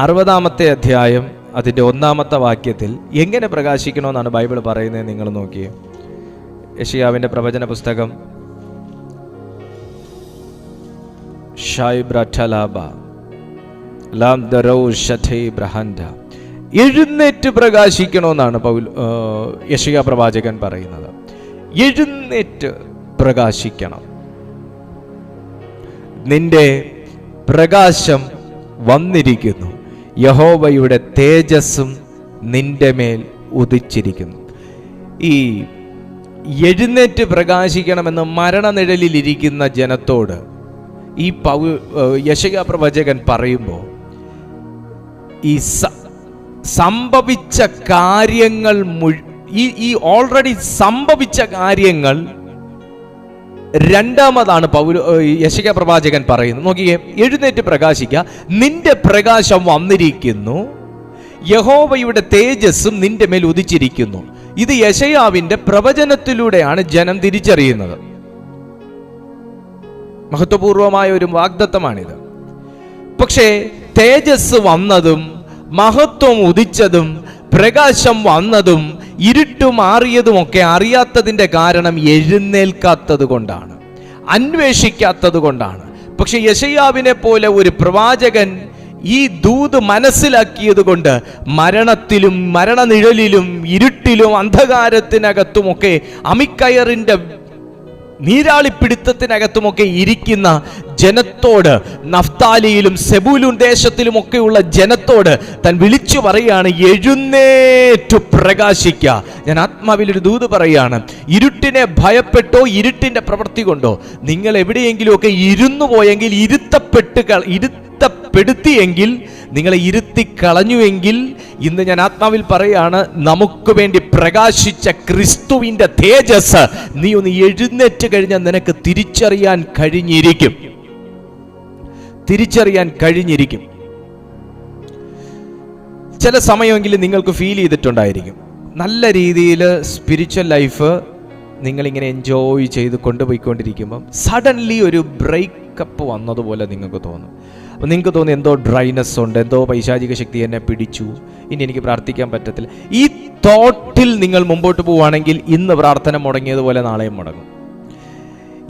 60-ാമത്തെ അധ്യായം അതിന്റെ 1-ാമത്തെ വാക്യത്തിൽ എങ്ങനെ പ്രകാശിക്കണമെന്നാണ് ബൈബിൾ പറയുന്നത്. നിങ്ങൾ നോക്കിയേ. യെശയ്യാവിന്റെ പ്രവചന പുസ്തകം എഴുന്നേറ്റ് പ്രകാശിക്കണമെന്നാണ് യെശയ്യാ പ്രവാചകൻ പറയുന്നത്. എഴുന്നേറ്റ് പ്രകാശിക്കണം. നിന്റെ പ്രകാശം വന്നിരിക്കുന്നു, യഹോവയുടെ തേജസ്സും നിന്റെ മേൽ ഉദിച്ചിരിക്കുന്നു. ഈ എഴുന്നേറ്റ് പ്രകാശിക്കണമെന്ന് മരണനിഴലിലിരിക്കുന്ന ജനത്തോട് ഈ യെശയ്യാ പ്രവാചകൻ പറയുമ്പോൾ, ഈ സംഭവിച്ച കാര്യങ്ങൾ, ഈ ഓൾറെഡി സംഭവിച്ച കാര്യങ്ങൾ രണ്ടാമതാണ് യെശയ്യാ പ്രവാചകൻ പറയുന്നത്. നോക്കിയേ, എഴുന്നേറ്റ് പ്രകാശിക്കുക, നിന്റെ പ്രകാശം വന്നിരിക്കുന്നു, യഹോവയുടെ തേജസ്സും നിന്റെ മേൽ ഉദിച്ചിരിക്കുന്നു. ഇത് യെശയ്യാവിന്റെ പ്രവചനത്തിലൂടെയാണ് ജനം തിരിച്ചറിയുന്നത്. മഹത്വപൂർവമായ ഒരു വാഗ്ദത്തമാണിത്. പക്ഷേ തേജസ് വന്നതും മഹത്വം ഉദിച്ചതും പ്രകാശം വന്നതും ഇരുട്ട് മാറിയതുമൊക്കെ അറിയാത്തതിന്റെ കാരണം എഴുന്നേൽക്കാത്തത് കൊണ്ടാണ്, അന്വേഷിക്കാത്തത് കൊണ്ടാണ്. പക്ഷെ യെശയ്യാവിനെ പോലെ ഒരു പ്രവാചകൻ ഈ ദൂത് മനസ്സിലാക്കിയത് കൊണ്ട് മരണത്തിലും മരണനിഴലിലും ഇരുട്ടിലും അന്ധകാരത്തിനകത്തുമൊക്കെ അമിക്കയറിന്റെ നീരാളിപ്പിടുത്തത്തിനകത്തുമൊക്കെ ഇരിക്കുന്ന ജനത്തോട്, നഫ്താലിയിലും സെബൂലൂൻ ദേശത്തിലുമൊക്കെയുള്ള ജനത്തോട് താൻ വിളിച്ചു പറയാണ്, എഴുന്നേറ്റു പ്രകാശിക്കുക. ഞാൻ ആത്മാവിലൊരു ദൂത് പറയാണ്, ഇരുട്ടിനെ ഭയപ്പെട്ടോ ഇരുട്ടിന്റെ പ്രവൃത്തി കൊണ്ടോ നിങ്ങൾ എവിടെയെങ്കിലുമൊക്കെ ഇരുന്നു പോയെങ്കിൽ, ഇരുത്തപ്പെടുത്തിയെങ്കിൽ, നിങ്ങളെ ഇരുത്തി കളഞ്ഞുവെങ്കിൽ, ഇന്ന് ഞാൻ ആത്മാവിൽ പറയാണ്, നമുക്ക് വേണ്ടി പ്രകാശിച്ച ക്രിസ്തുവിന്റെ തേജസ് നീ ഒന്ന് എഴുന്നേറ്റ് കഴിഞ്ഞാൽ നിനക്ക് തിരിച്ചറിയാൻ കഴിഞ്ഞിരിക്കും. ചില സമയമെങ്കിലും നിങ്ങൾക്ക് ഫീൽ ചെയ്തിട്ടുണ്ടായിരിക്കും, നല്ല രീതിയിൽ സ്പിരിച്വൽ ലൈഫ് നിങ്ങളിങ്ങനെ എൻജോയ് ചെയ്ത് കൊണ്ടുപോയിക്കൊണ്ടിരിക്കുമ്പം സഡൻലി ഒരു ബ്രേക്കപ്പ് വന്നതുപോലെ നിങ്ങൾക്ക് തോന്നും. അപ്പോൾ നിങ്ങൾക്ക് തോന്നുന്നു എന്തോ ഡ്രൈനെസ് ഉണ്ട്, എന്തോ പൈശാചിക ശക്തി എന്നെ പിടിച്ചു, ഇനി എനിക്ക് പ്രാർത്ഥിക്കാൻ പറ്റത്തില്ല. ഈ തോട്ടിൽ നിങ്ങൾ മുമ്പോട്ട് പോവുകയാണെങ്കിൽ ഇന്ന് പ്രാർത്ഥന മുടങ്ങിയതുപോലെ നാളെയും മുടങ്ങും.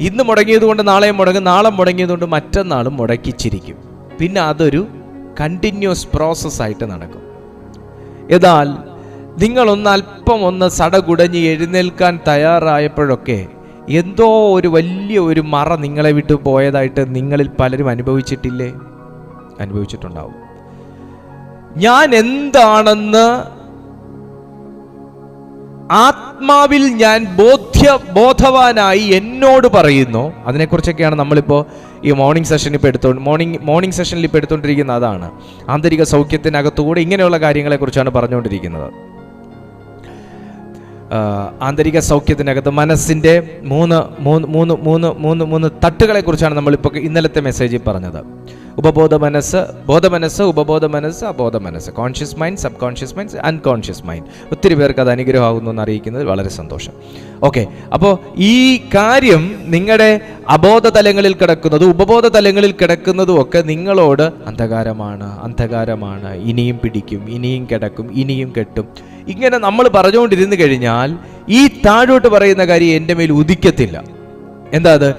ഇന്ന് മുടങ്ങിയതുകൊണ്ട് നാളെയും മുടങ്ങും, നാളെ മുടങ്ങിയതുകൊണ്ട് മറ്റന്നാളും മുടക്കിച്ചിരിക്കും. പിന്നെ അതൊരു കണ്ടിന്യൂസ് പ്രോസസ്സായിട്ട് നടക്കും. എന്നാൽ നിങ്ങളൊന്ന് അല്പം സടകുടഞ്ഞ് എഴുന്നേൽക്കാൻ തയ്യാറായപ്പോഴൊക്കെ എന്തോ ഒരു വലിയ ഒരു മറ നിങ്ങളെ വിട്ടു പോയതായിട്ട് നിങ്ങളിൽ പലരും അനുഭവിച്ചിട്ടുണ്ടാവും. ഞാൻ എന്താണെന്ന് ആത്മാവിൽ ഞാൻ ബോധവാനായി എന്നോട് പറയുന്നു. അതിനെക്കുറിച്ചൊക്കെയാണ് നമ്മളിപ്പോൾ ഈ മോർണിംഗ് സെഷനിൽ ഇപ്പോൾ എടുത്തുകൊണ്ടിരിക്കുന്നത്. അതാണ് ആന്തരിക സൗഖ്യത്തിനകത്തുകൂടെ ഇങ്ങനെയുള്ള കാര്യങ്ങളെക്കുറിച്ചാണ് പറഞ്ഞുകൊണ്ടിരിക്കുന്നത്. ആന്തരിക സൗഖ്യത്തിനകത്ത് മനസ്സിൻ്റെ മൂന്ന് തട്ടുകളെ കുറിച്ചാണ് നമ്മളിപ്പോൾ ഇന്നലത്തെ മെസ്സേജിൽ പറഞ്ഞത്. ഉപബോധ മനസ്സ്, ബോധമനസ്സ്, ഉപബോധ മനസ്സ്, അബോധ മനസ്സ്, conscious mind, sub conscious mind, unconscious mind. ഒത്തിരി പേർക്ക് അത് അനുഗ്രഹമാകുന്നു എന്നറിയിക്കുന്നതിൽ വളരെ സന്തോഷം. ഓക്കെ, അപ്പോൾ ഈ കാര്യം നിങ്ങളുടെ അബോധ തലങ്ങളിൽ കിടക്കുന്നതും ഉപബോധ തലങ്ങളിൽ കിടക്കുന്നതും ഒക്കെ നിങ്ങളോട് അന്ധകാരമാണ്, ഇനിയും പിടിക്കും, ഇനിയും കിടക്കും, ഇനിയും കെട്ടും, ഇങ്ങനെ നമ്മൾ പറഞ്ഞുകൊണ്ടിരുന്നു കഴിഞ്ഞാൽ ഈ താഴോട്ട് പറയുന്ന കാര്യം എൻ്റെ മേൽ ഉദിക്കത്തില്ല. എന്താ അത്?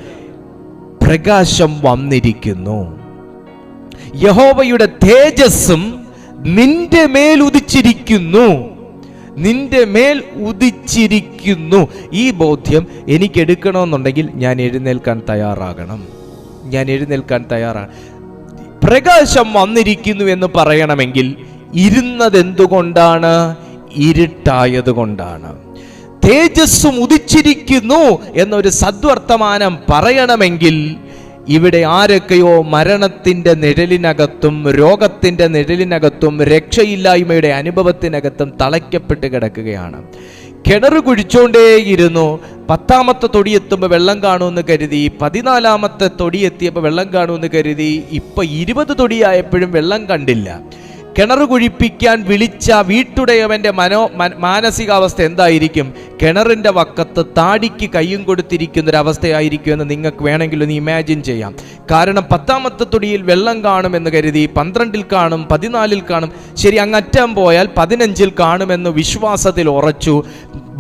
പ്രകാശം വന്നിരിക്കുന്നു, യഹോവയുടെ തേജസ്സും നിന്റെ മേൽ ഉദിച്ചിരിക്കുന്നു, നിന്റെ മേൽ ഉദിച്ചിരിക്കുന്നു. ഈ ബോധ്യം എനിക്ക് എടുക്കണമെന്നുണ്ടെങ്കിൽ ഞാൻ എഴുന്നേൽക്കാൻ തയ്യാറാകണം. ഞാൻ എഴുന്നേൽക്കാൻ തയ്യാറാണ്. പ്രകാശം വന്നിരിക്കുന്നു എന്ന് പറയണമെങ്കിൽ ഇരുന്നത് എന്തുകൊണ്ടാണ്? ഇരുട്ടായത് കൊണ്ടാണ്. തേജസ്സും ഉദിച്ചിരിക്കുന്നു എന്നൊരു സദ്വർത്തമാനം പറയണമെങ്കിൽ ഇവിടെ ആരൊക്കെയോ മരണത്തിന്റെ നിഴലിനകത്തും രോഗത്തിന്റെ നിഴലിനകത്തും രക്ഷയില്ലായ്മയുടെ അനുഭവത്തിനകത്തും തളയ്ക്കപ്പെട്ട് കിടക്കുകയാണ്. കിണർ കുഴിച്ചോണ്ടേയിരുന്നു. 10ാമത്തെ തൊടിയെത്തുമ്പോൾ വെള്ളം കാണുമെന്ന് കരുതി, 14ാമത്തെ തൊടിയെത്തിയപ്പോൾ വെള്ളം കാണുമെന്ന് കരുതി, ഇപ്പൊ 20 തൊടിയായപ്പോഴും വെള്ളം കണ്ടില്ല. കിണർ കുഴിപ്പിക്കാൻ വിളിച്ച വീട്ടുടയവന്റെ മാനസികാവസ്ഥ എന്തായിരിക്കും? കിണറിന്റെ വക്കത്ത് താടിക്ക് കയ്യും കൊടുത്തിരിക്കുന്നൊരവസ്ഥയായിരിക്കും എന്ന് നിങ്ങൾക്ക് വേണമെങ്കിൽ ഒന്ന് ഇമാജിൻ ചെയ്യാം. കാരണം 10ാമത്തെ തൊടിയിൽ വെള്ളം കാണുമെന്ന് കരുതി 12-ൽ കാണും, 14-ൽ കാണും, ശരി അങ്ങറ്റം പോയാൽ 15-ൽ കാണുമെന്ന് വിശ്വാസത്തിൽ ഉറച്ചു.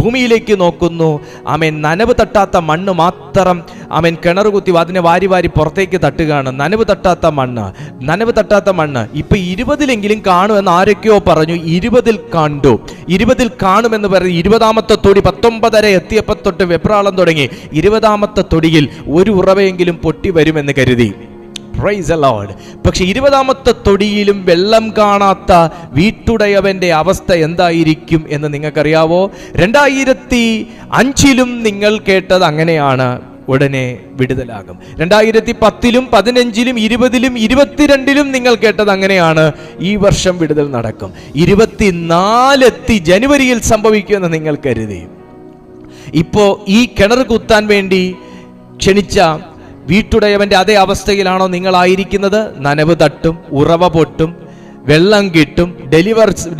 ഭൂമിയിലേക്ക് നോക്കുന്നു. ആമേൻ. നനവ് തട്ടാത്ത മണ്ണ് മാത്രം ആമേൻ കിണർ കുത്തി അതിനെ വാരി വാരി പുറത്തേക്ക് തട്ടുകയാണ്. നനവ് തട്ടാത്ത മണ്ണ്. ഇപ്പൊ 20-ലെങ്കിലും കാണുമെന്ന് ആരൊക്കെയോ പറഞ്ഞു. 20-ൽ കണ്ടു. 20-ൽ കാണുമെന്ന് പറഞ്ഞ് 20ാമത്തെ തൊടി 19:30 എത്തിയപ്പോൾ തൊട്ട് വെപ്രാളം തുടങ്ങി. 20ാമത്തെ തൊടിയിൽ ഒരു ഉറവയെങ്കിലും പൊട്ടി വരുമെന്ന് കരുതി. Praise the Lord. പക്ഷെ 20ാമത്തെ തൊടിയിലും വെള്ളം കാണാത്ത വീട്ടുടയവന്റെ അവസ്ഥ എന്തായിരിക്കും എന്ന് നിങ്ങൾക്കറിയാവോ? 2005-ലും നിങ്ങൾ കേട്ടത് അങ്ങനെയാണ്. ഉടനെ വിടുതലാകും. 2010-ലും 15-ലും 20-ലും 22-ലും നിങ്ങൾ കേട്ടത് അങ്ങനെയാണ്. ഈ വർഷം വിടുതൽ നടക്കും. 24 ജനുവരിയിൽ സംഭവിക്കുമെന്ന് നിങ്ങൾ കരുതി. ഇപ്പോ ഈ കിണർ കുത്താൻ വേണ്ടി ക്ഷണിച്ച വീട്ടുടയവന്റെ അതേ അവസ്ഥയിലാണോ നിങ്ങളായിരിക്കുന്നത്? നനവ് തട്ടും, ഉറവ പൊട്ടും, വെള്ളം കിട്ടും,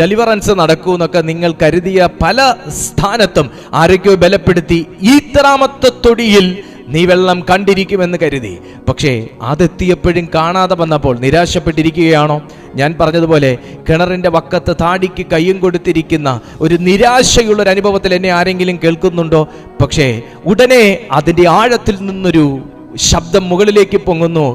ഡെലിവറൻസ് നടക്കൂ എന്നൊക്കെ നിങ്ങൾ കരുതിയ പല സ്ഥാനത്തും ആരൊക്കെയോ ബലപ്പെടുത്തി. ഇത്രാമത്തെ തൊടിയിൽ നീ വെള്ളം കണ്ടിരിക്കുമെന്ന് കരുതി. പക്ഷേ അതെത്തിയപ്പോഴും കാണാതെ വന്നപ്പോൾ നിരാശപ്പെട്ടിരിക്കുകയാണോ? ഞാൻ പറഞ്ഞതുപോലെ കിണറിന്റെ വക്കത്ത് താടിക്ക് കയ്യും കൊടുത്തിരിക്കുന്ന ഒരു നിരാശയുള്ളൊരു അനുഭവത്തിൽ എന്നെ ആരെങ്കിലും കേൾക്കുന്നുണ്ടോ? പക്ഷേ ഉടനെ അതിൻ്റെ ആഴത്തിൽ നിന്നൊരു ശബ്ദം മുകളിലേക്ക് പൊങ്ങുന്നു.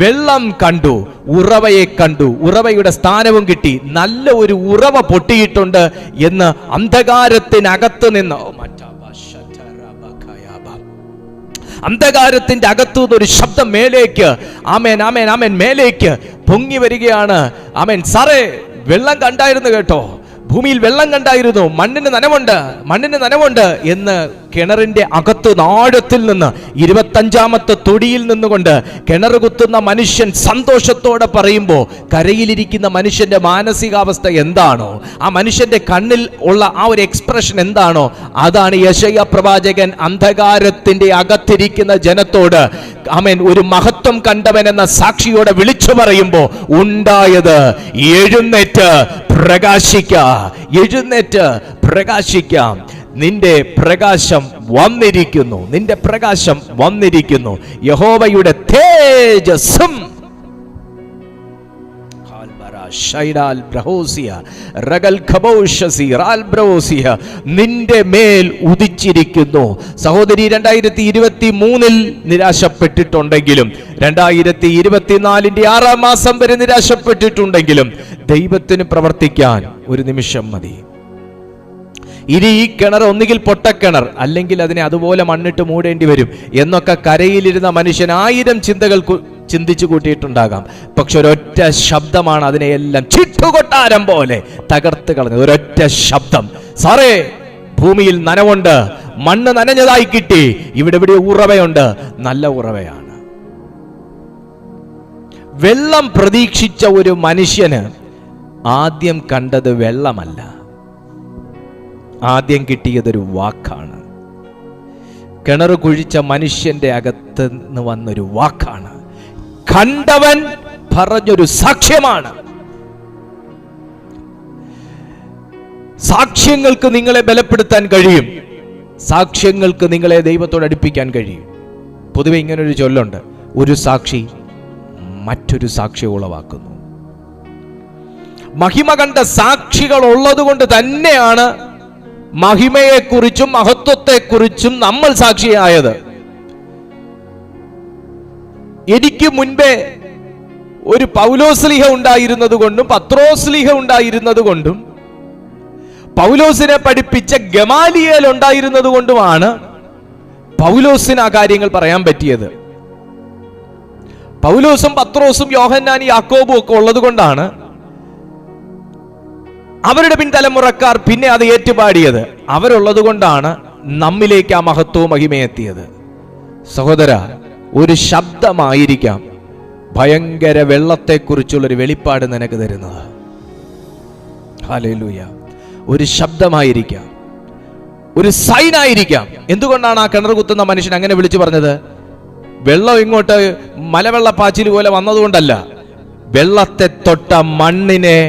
വെള്ളം കണ്ടു, ഉറവയെ കണ്ടു, ഉറവയുടെ സ്ഥാനവും കിട്ടി, നല്ല ഒരു ഉറവ പൊട്ടിയിട്ടുണ്ട് എന്ന് അന്ധകാരത്തിനകത്ത് നിന്ന് അന്ധകാരത്തിന്റെ അകത്തുനിന്ന് ഒരു ശബ്ദം മേലേക്ക് ആമേൻ ആമേൻ ആമേൻ മേലേക്ക് പൊങ്ങി വരികയാണ്. ആമേൻ. സാറേ വെള്ളം കണ്ടായിരുന്നു കേട്ടോ, ഭൂമിയിൽ വെള്ളം കണ്ടായിരുന്നു, മണ്ണിന് നനവുണ്ട് എന്ന് കിണറിന്റെ അകത്ത് ആഴത്തിൽ നിന്ന് 25ാമത്തെ തൊടിയിൽ നിന്നുകൊണ്ട് കിണർ കുത്തുന്ന മനുഷ്യൻ സന്തോഷത്തോടെ പറയുമ്പോൾ കരയിലിരിക്കുന്ന മനുഷ്യന്റെ മാനസികാവസ്ഥ എന്താണോ, ആ മനുഷ്യന്റെ കണ്ണിൽ ഉള്ള ആ ഒരു എക്സ്പ്രഷൻ എന്താണോ, അതാണ് യെശയ്യാ പ്രവാചകൻ അന്ധകാരത്തിന്റെ അകത്തിരിക്കുന്ന ജനത്തോട് ആമേൻ ഒരു മഹത്വം കണ്ടവൻ എന്ന സാക്ഷിയോടെ വിളിച്ചു പറയുമ്പോൾ ഉണ്ടായത്. എഴുന്നേറ്റ് പ്രകാശിക്കാം. നിന്റെ പ്രകാശം വന്നിരിക്കുന്നു. യഹോവയുടെ തേജസ്സും നിന്റെ മേൽ ഉദിച്ചിരിക്കുന്നു. സഹോദരി, 2023-ൽ നിരാശപ്പെട്ടിട്ടുണ്ടെങ്കിലും 2024-ന്റെ 6-ാം മാസം വരെ നിരാശപ്പെട്ടിട്ടുണ്ടെങ്കിലും ദൈവത്തിന് പ്രവർത്തിക്കാൻ ഒരു നിമിഷം മതി. ഇനി ഈ കിണർ ഒന്നുകിൽ പൊട്ടക്കിണർ, അല്ലെങ്കിൽ അതിനെ അതുപോലെ മണ്ണിട്ട് മൂടേണ്ടി വരും എന്നൊക്കെ കരയിലിരുന്ന മനുഷ്യൻ 1000 ചിന്തകൾ ചിന്തിച്ചു കൂട്ടിയിട്ടുണ്ടാകാം. പക്ഷെ ഒരൊറ്റ ശബ്ദമാണ് അതിനെയെല്ലാം ചിട്ടുകൊട്ടാരം പോലെ തകർത്ത് കളഞ്ഞത്. ഒരൊറ്റ ശബ്ദം. സാറേ ഭൂമിയിൽ നനവുണ്ട്, മണ്ണ് നനഞ്ഞതായി കിട്ടി, ഇവിടെ ഉറവയുണ്ട്, നല്ല ഉറവയാണ്. വെള്ളം പ്രതീക്ഷിച്ച ഒരു മനുഷ്യന് ആദ്യം കണ്ടത് വെള്ളമല്ല, ആദ്യം കിട്ടിയതൊരു വാക്കാണ്. കിണർ കുഴിച്ച മനുഷ്യന്റെ അകത്ത് നിന്ന് വന്നൊരു വാക്കാണ്. കണ്ടവൻ പറഞ്ഞൊരു സാക്ഷ്യമാണ്. സാക്ഷ്യങ്ങൾക്ക് നിങ്ങളെ ബലപ്പെടുത്താൻ കഴിയും. സാക്ഷ്യങ്ങൾക്ക് നിങ്ങളെ ദൈവത്തോട് അടുപ്പിക്കാൻ കഴിയും. പൊതുവെ ഇങ്ങനൊരു ചൊല്ലുണ്ട്, ഒരു സാക്ഷി മറ്റൊരു സാക്ഷി ഉളവാക്കുന്നു. മഹിമ കണ്ട സാക്ഷികൾ ഉള്ളത് കൊണ്ട് തന്നെയാണ് മഹിമയെക്കുറിച്ചും മഹത്വത്തെക്കുറിച്ചും നമ്മൾ സാക്ഷിയായത്. എനിക്ക് മുൻപേ ഒരു പൗലോസ്ലീഹ ഉണ്ടായിരുന്നത് കൊണ്ടും പത്രോസ്ലീഹ ഉണ്ടായിരുന്നത് കൊണ്ടും പൗലോസിനെ പഠിപ്പിച്ച ഗമാലിയേൽ ഉണ്ടായിരുന്നത് കൊണ്ടുമാണ് പൗലോസിന് ആ കാര്യങ്ങൾ പറയാൻ പറ്റിയത്. പൗലോസും പത്രോസും യോഹന്നാനും യാക്കോബും ഒക്കെ ഉള്ളത് കൊണ്ടാണ് അവരുടെ പിൻതലമുറക്കാർ പിന്നെ അത് ഏറ്റുപാടിയത്. അവരുള്ളത് കൊണ്ടാണ് നമ്മിലേക്ക് ആ മഹത്വവും മഹിമയെത്തിയത്. സഹോദര, ഒരു ശബ്ദമായിരിക്കാം ഭയങ്കര വെള്ളത്തെക്കുറിച്ചുള്ളൊരു വെളിപ്പാട് നിനക്ക് തരുന്നത്. ഹല്ലേലൂയ. ഒരു ശബ്ദമായിരിക്കാം, ഒരു സൈൻ ആയിരിക്കാം. എന്തുകൊണ്ടാണ് ആ കിണർ കുത്തുന്ന മനുഷ്യൻ അങ്ങനെ വിളിച്ചു പറഞ്ഞത്? വെള്ളം ഇങ്ങോട്ട് മലവെള്ളപ്പാച്ചിൽ പോലെ വന്നതുകൊണ്ടല്ല. വെള്ളത്തെ തൊട്ട മണ്ണിനെ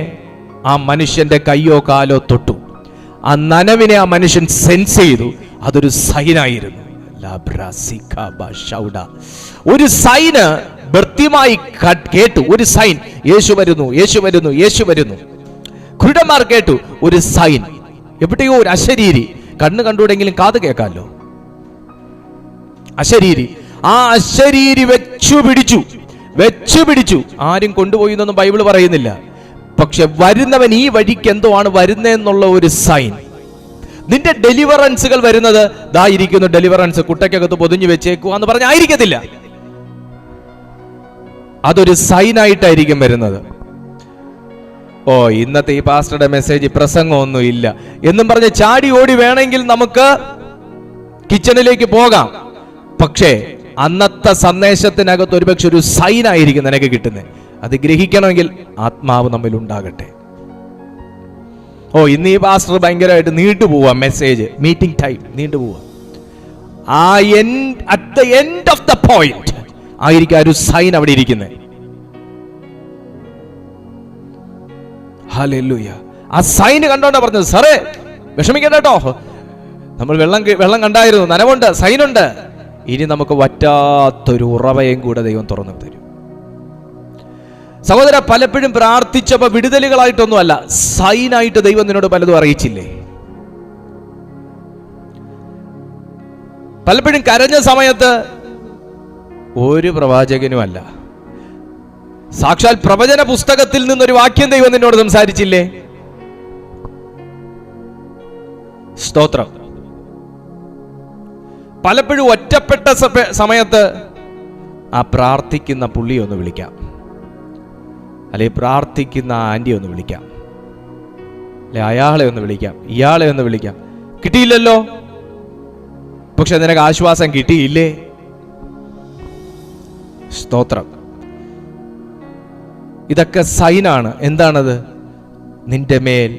ആ മനുഷ്യന്റെ കയ്യോ കാലോ തൊട്ടു. ആ നനവിനെ ആ മനുഷ്യൻ സെൻസ് ചെയ്തു. അതൊരു സൈനായിരുന്നു. ഒരു സൈന് വൃത്തിമായി കേട്ടു. ഒരു സൈൻ, യേശു വരുന്നു, യേശു വരുന്നു, യേശു വരുന്നു. കുരുടന്മാർ കേട്ടു ഒരു സൈൻ. എവിടെയോ ഒരു അശരീരി. കണ്ണ് കണ്ടുകൂടെങ്കിലും കാത് കേൾക്കാമല്ലോ. അശരീരി. ആ അശരീരി വെച്ചു പിടിച്ചു. ആരും കൊണ്ടുപോയി എന്നൊന്നും ബൈബിൾ പറയുന്നില്ല. പക്ഷെ വരുന്നവൻ ഈ വഴിക്ക് എന്തോ ആണ് വരുന്നതെന്നുള്ള ഒരു സൈൻ. നിന്റെ ഡെലിവറൻസുകൾ വരുന്നത് ദാ ഇരിക്കുന്നു ഡെലിവറൻസ്, കുട്ടയ്ക്കകത്ത് പൊതിഞ്ഞു വെച്ചേക്കുക എന്ന് പറഞ്ഞായിരിക്കത്തില്ല. അതൊരു സൈനായിട്ടായിരിക്കും വരുന്നത്. ഓ, ഇന്നത്തെ ഈ പാസ്റ്ററുടെ മെസ്സേജ് പ്രസംഗമൊന്നും ഇല്ല എന്നും പറഞ്ഞ് ചാടി ഓടി വേണമെങ്കിൽ നമുക്ക് കിച്ചണിലേക്ക് പോകാം. പക്ഷേ അന്നത്തെ സന്ദേശത്തിനകത്ത് ഒരുപക്ഷെ ഒരു സൈനായിരിക്കും നിനക്ക് കിട്ടുന്നത്. അത് ഗ്രഹിക്കണമെങ്കിൽ ആത്മാവ് നമ്മിൽ ഉണ്ടാകട്ടെ. ഓ, ഇന്ന് ഈ പാസ്റ്റർ ഭയങ്കരമായിട്ട് നീണ്ടുപോവാ മെസ്സേജ്, മീറ്റിംഗ് ടൈം നീണ്ടുപോവാ. ആ at the end of the point ആയിരിക്കും ഒരു സൈൻ അവിടെ ഇരിക്കുന്നത്. ഹല്ലേലൂയ. ആ സൈന് കണ്ടോണ്ടാ പറഞ്ഞത്, സാറേ വിഷമിക്കണ്ട കേട്ടോ, നമ്മൾ വെള്ളം കണ്ടായിരുന്നു, നനവുണ്ട്, സൈനുണ്ട്. ഇനി നമുക്ക് വറ്റാത്തൊരു ഉറവയും കൂടെ ദൈവം തുറന്നു തരും. സഹോദര, പലപ്പോഴും പ്രാർത്ഥിച്ചപ്പോൾ വിടുതലുകളായിട്ടൊന്നുമല്ല, സൈനായിട്ട് ദൈവം നിന്നോട് പലതും അറിയിച്ചില്ലേ? പലപ്പോഴും കരഞ്ഞ സമയത്ത് ഒരു പ്രവാചകനുമല്ല, സാക്ഷാൽ പ്രവചന പുസ്തകത്തിൽ നിന്നൊരു വാക്യം ദൈവം നിന്നോട് സംസാരിച്ചില്ലേ? സ്തോത്രം. പലപ്പോഴും ഒറ്റപ്പെട്ട സമയത്ത് ആ പ്രാർത്ഥിക്കുന്ന പുള്ളിയെ ഒന്ന് വിളിക്കാം, അല്ലെ പ്രാർത്ഥിക്കുന്ന ആന്റിയെ ഒന്ന് വിളിക്കാം, അല്ലെ അയാളെ ഒന്ന് വിളിക്കാം, ഇയാളെ ഒന്ന് വിളിക്കാം. കിട്ടിയില്ലല്ലോ, പക്ഷെ നിനക്ക് ആശ്വാസം കിട്ടിയില്ലേ? സ്തോത്രം. ഇതൊക്കെ സൈനാണ്. എന്താണത്? നിന്റെ മേൽ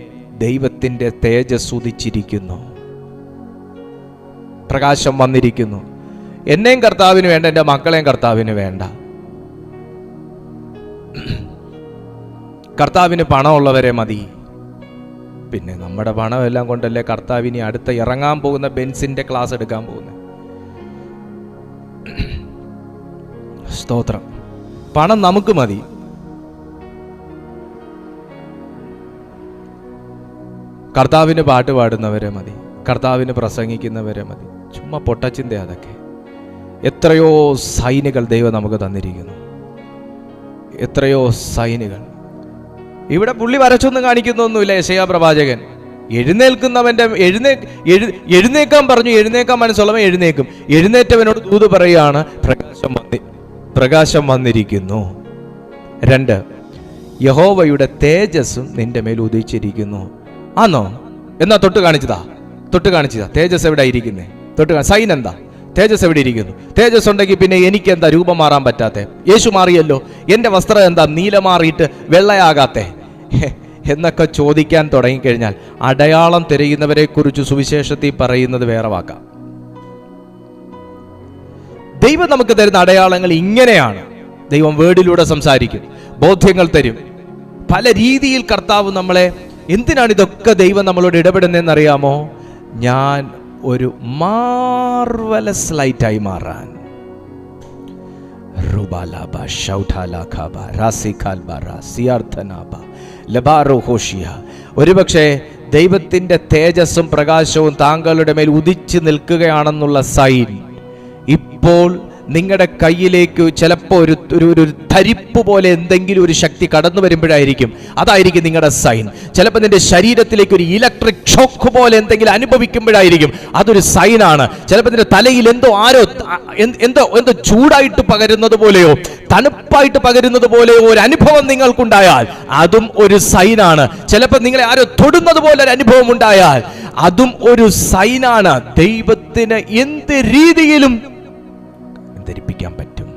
ദൈവത്തിന്റെ തേജസ് ഉദിച്ചിരിക്കുന്നു, പ്രകാശം വന്നിരിക്കുന്നു. എന്നെയും കർത്താവിന് വേണ്ട, എൻ്റെ മക്കളെയും കർത്താവിന് വേണ്ട. കർത്താവിന് പണമുള്ളവരെ മതി. പിന്നെ നമ്മുടെ പണമെല്ലാം കൊണ്ടല്ലേ കർത്താവിന് അടുത്ത ഇറങ്ങാൻ പോകുന്ന ബെൻസിന്റെ ക്ലാസ് എടുക്കാൻ പോകുന്നത്. സ്തോത്രം. പണം നമുക്ക് മതി. കർത്താവിന് പാട്ട് പാടുന്നവരെ മതി, കർത്താവിന് പ്രസംഗിക്കുന്നവരെ മതി. ചുമ്മാ പൊട്ടച്ചിന്ത അതൊക്കെ. എത്രയോ സൈനുകൾ ദൈവം നമുക്ക് തന്നിരിക്കുന്നു, എത്രയോ സൈനുകൾ. ഇവിടെ പുള്ളി വരച്ചൊന്നും കാണിക്കുന്നൊന്നുമില്ല. യെശയ്യാ പ്രവാചകൻ എഴുന്നേൽക്കുന്നവന്റെ എഴുന്നേക്കാൻ പറഞ്ഞു, എഴുന്നേക്കാൻ മനസ്സുള്ളവൻ എഴുന്നേക്കും. എഴുന്നേറ്റവനോട് ദൂത് പറയുകയാണ്, പ്രകാശം വന്നിരിക്കുന്നു. 2, യഹോവയുടെ തേജസ്സും നിന്റെ മേൽ ഉദിച്ചിരിക്കുന്നു. ആന്നോ? എന്നാ തൊട്ട് കാണിച്ചതാ. തേജസ് എവിടെ ഇരിക്കുന്നേ? സൈൻ എന്താ? തേജസ് എവിടെ ഇരിക്കുന്നു? തേജസ് ഉണ്ടെങ്കിൽ പിന്നെ എനിക്ക് എന്താ രൂപം മാറാൻ പറ്റാത്തെ? യേശു മാറിയല്ലോ, എന്റെ വസ്ത്രം എന്താ നീല മാറിയിട്ട് വെള്ളയാകാത്തെ എന്നൊക്കെ ചോദിക്കാൻ തുടങ്ങിക്കഴിഞ്ഞാൽ അടയാളം തിരയുന്നവരെ കുറിച്ച് സുവിശേഷത്തിൽ പറയുന്നത് വേറെ വാക്കാം. ദൈവം നമുക്ക് തരുന്ന അടയാളങ്ങൾ ഇങ്ങനെയാണ്. ദൈവം വേർഡിലൂടെ സംസാരിക്കും, ബോധ്യങ്ങൾ തരും. പല രീതിയിൽ കർത്താവ് നമ്മളെ, എന്തിനാണ് ഇതൊക്കെ ദൈവം നമ്മളോട് ഇടപെടുന്നതെന്ന് അറിയാമോ? ഞാൻ ഒരു മാർവലസ് ലൈറ്റായി മാറാൻ. ഒരുപക്ഷെ ദൈവത്തിന്റെ തേജസ്സും പ്രകാശവും താങ്കളുടെ മേൽ ഉദിച്ചു നിൽക്കുകയാണെന്നുള്ള സൈൻ ഇപ്പോൾ നിങ്ങളുടെ കയ്യിലേക്ക് ചിലപ്പോൾ ഒരു ധരിപ്പ് പോലെ എന്തെങ്കിലും ഒരു ശക്തി കടന്നു വരുമ്പോഴായിരിക്കും, അതായിരിക്കും നിങ്ങളുടെ സൈൻ. ചിലപ്പോൾ നിന്റെ ശരീരത്തിലേക്ക് ഒരു ഇലക്ട്രിക് ഷോക്ക് പോലെ എന്തെങ്കിലും അനുഭവിക്കുമ്പോഴായിരിക്കും, അതൊരു സൈനാണ്. ചിലപ്പോൾ നിന്റെ തലയിൽ എന്തോ ചൂടായിട്ട് പകരുന്നത് പോലെയോ തണുപ്പായിട്ട് പകരുന്നത് പോലെയോ ഒരു അനുഭവം നിങ്ങൾക്കുണ്ടായാൽ അതും ഒരു സൈനാണ്. ചിലപ്പോൾ നിങ്ങളെ ആരോ തൊടുന്നത് പോലെ ഒരു അനുഭവം ഉണ്ടായാൽ അതും ഒരു സൈനാണ്. ദൈവത്തിന് എന്ത് രീതിയിലും ധരിപ്പിക്കാൻ പറ്റും.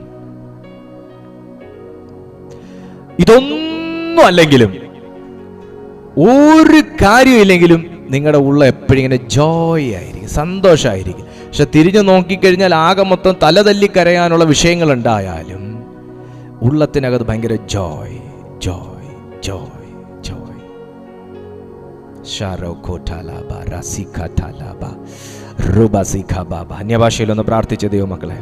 ഇതൊന്നും അല്ലെങ്കിലും ഒരു കാര്യമില്ലെങ്കിലും നിങ്ങളുടെ ഉള്ള എപ്പോഴും ഇങ്ങനെ ജോയ് ആയിരിക്കും, സന്തോഷമായിരിക്കും. പക്ഷെ തിരിഞ്ഞു നോക്കിക്കഴിഞ്ഞാൽ ആകെ മൊത്തം തലതല്ലി കരയാനുള്ള വിഷയങ്ങൾ ഉണ്ടായാലും ഉള്ളത്തിനകത്ത് ഭയങ്കര ജോയ് ജോയ് ജോയ് ജോയ്. അന്യഭാഷയിലൊന്ന് പ്രാർത്ഥിച്ച ദൈവമക്കളെ.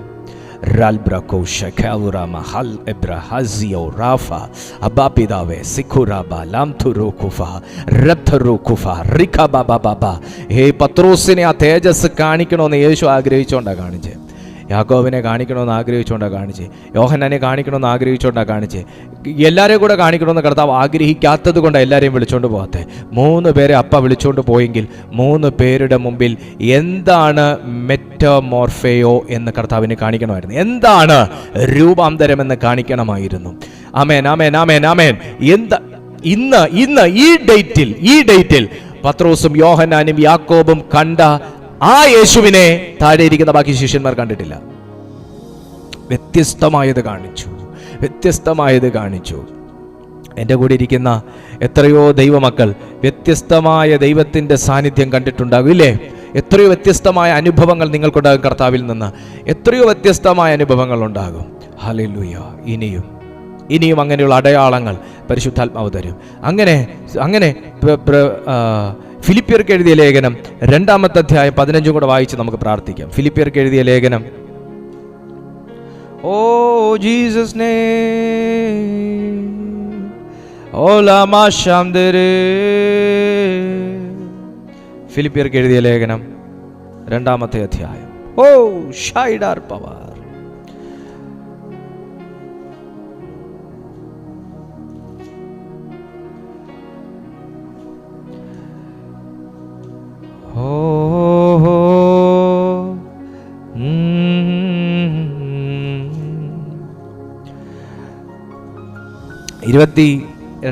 പത്രോസിനെ ആ തേജസ് കാണിക്കണമെന്ന് യേശു ആഗ്രഹിച്ചുകൊണ്ടാണ് കാണിച്ചേ. യാക്കോബിനെ കാണിക്കണമെന്ന് ആഗ്രഹിച്ചുകൊണ്ടാണ് കാണിച്ചേ. യോഹന്നാനെ കാണിക്കണമെന്ന് ആഗ്രഹിച്ചുകൊണ്ടാണ് കാണിച്ചേ. എല്ലാവരെയും കൂടെ കാണിക്കണമെന്ന് കർത്താവ് ആഗ്രഹിക്കാത്തത് കൊണ്ടാണ് എല്ലാവരെയും വിളിച്ചുകൊണ്ട് പോകാത്തത്. 3 പേരെ അപ്പ വിളിച്ചുകൊണ്ട് പോയെങ്കിൽ 3 പേരുടെ മുമ്പിൽ എന്താണ് മെറ്റമോർഫയോ എന്ന് കർത്താവിന് കാണിക്കണമായിരുന്നു. എന്താണ് രൂപാന്തരമെന്ന് കാണിക്കണമായിരുന്നു. ആമേൻ ആമേൻ ആമേൻ ആമേൻ. ഇന്ന് ഈ ഡേറ്റിൽ പത്രോസും യോഹന്നാനും യാക്കോബും കണ്ട ആ യേശുവിനെ താഴെ ഇരിക്കുന്ന ബാക്കി ശിഷ്യന്മാർ കണ്ടിട്ടില്ല. വ്യത്യസ്തമായത് കാണിച്ചു. എൻ്റെ കൂടെ ഇരിക്കുന്ന എത്രയോ ദൈവമക്കൾ വ്യത്യസ്തമായ ദൈവത്തിൻ്റെ സാന്നിധ്യം കണ്ടിട്ടുണ്ടാകും, ഇല്ലേ? എത്രയോ വ്യത്യസ്തമായ അനുഭവങ്ങൾ നിങ്ങൾക്കുണ്ടാകും. കർത്താവിൽ നിന്ന് എത്രയോ വ്യത്യസ്തമായ അനുഭവങ്ങൾ ഉണ്ടാകും. ഹല്ലേലൂയ. ഇനിയും അങ്ങനെയുള്ള അടയാളങ്ങൾ പരിശുദ്ധാത്മാവ് തരും. അങ്ങനെ ഫിലിപ്പിയർക്ക് എഴുതിയ ലേഖനം 2-ാമത്തെ അധ്യായം 15 കൂടെ വായിച്ച് നമുക്ക് പ്രാർത്ഥിക്കാം. ഫിലിപ്പിയർക്ക് എഴുതിയ ലേഖനം. ഓ ജീസസ് നെയിം ഫിലിപ്പിയർക്ക് എഴുതിയ ലേഖനം 2-ാമത്തെ അധ്യായം. ഓ ഷൈഡാർ പവർ.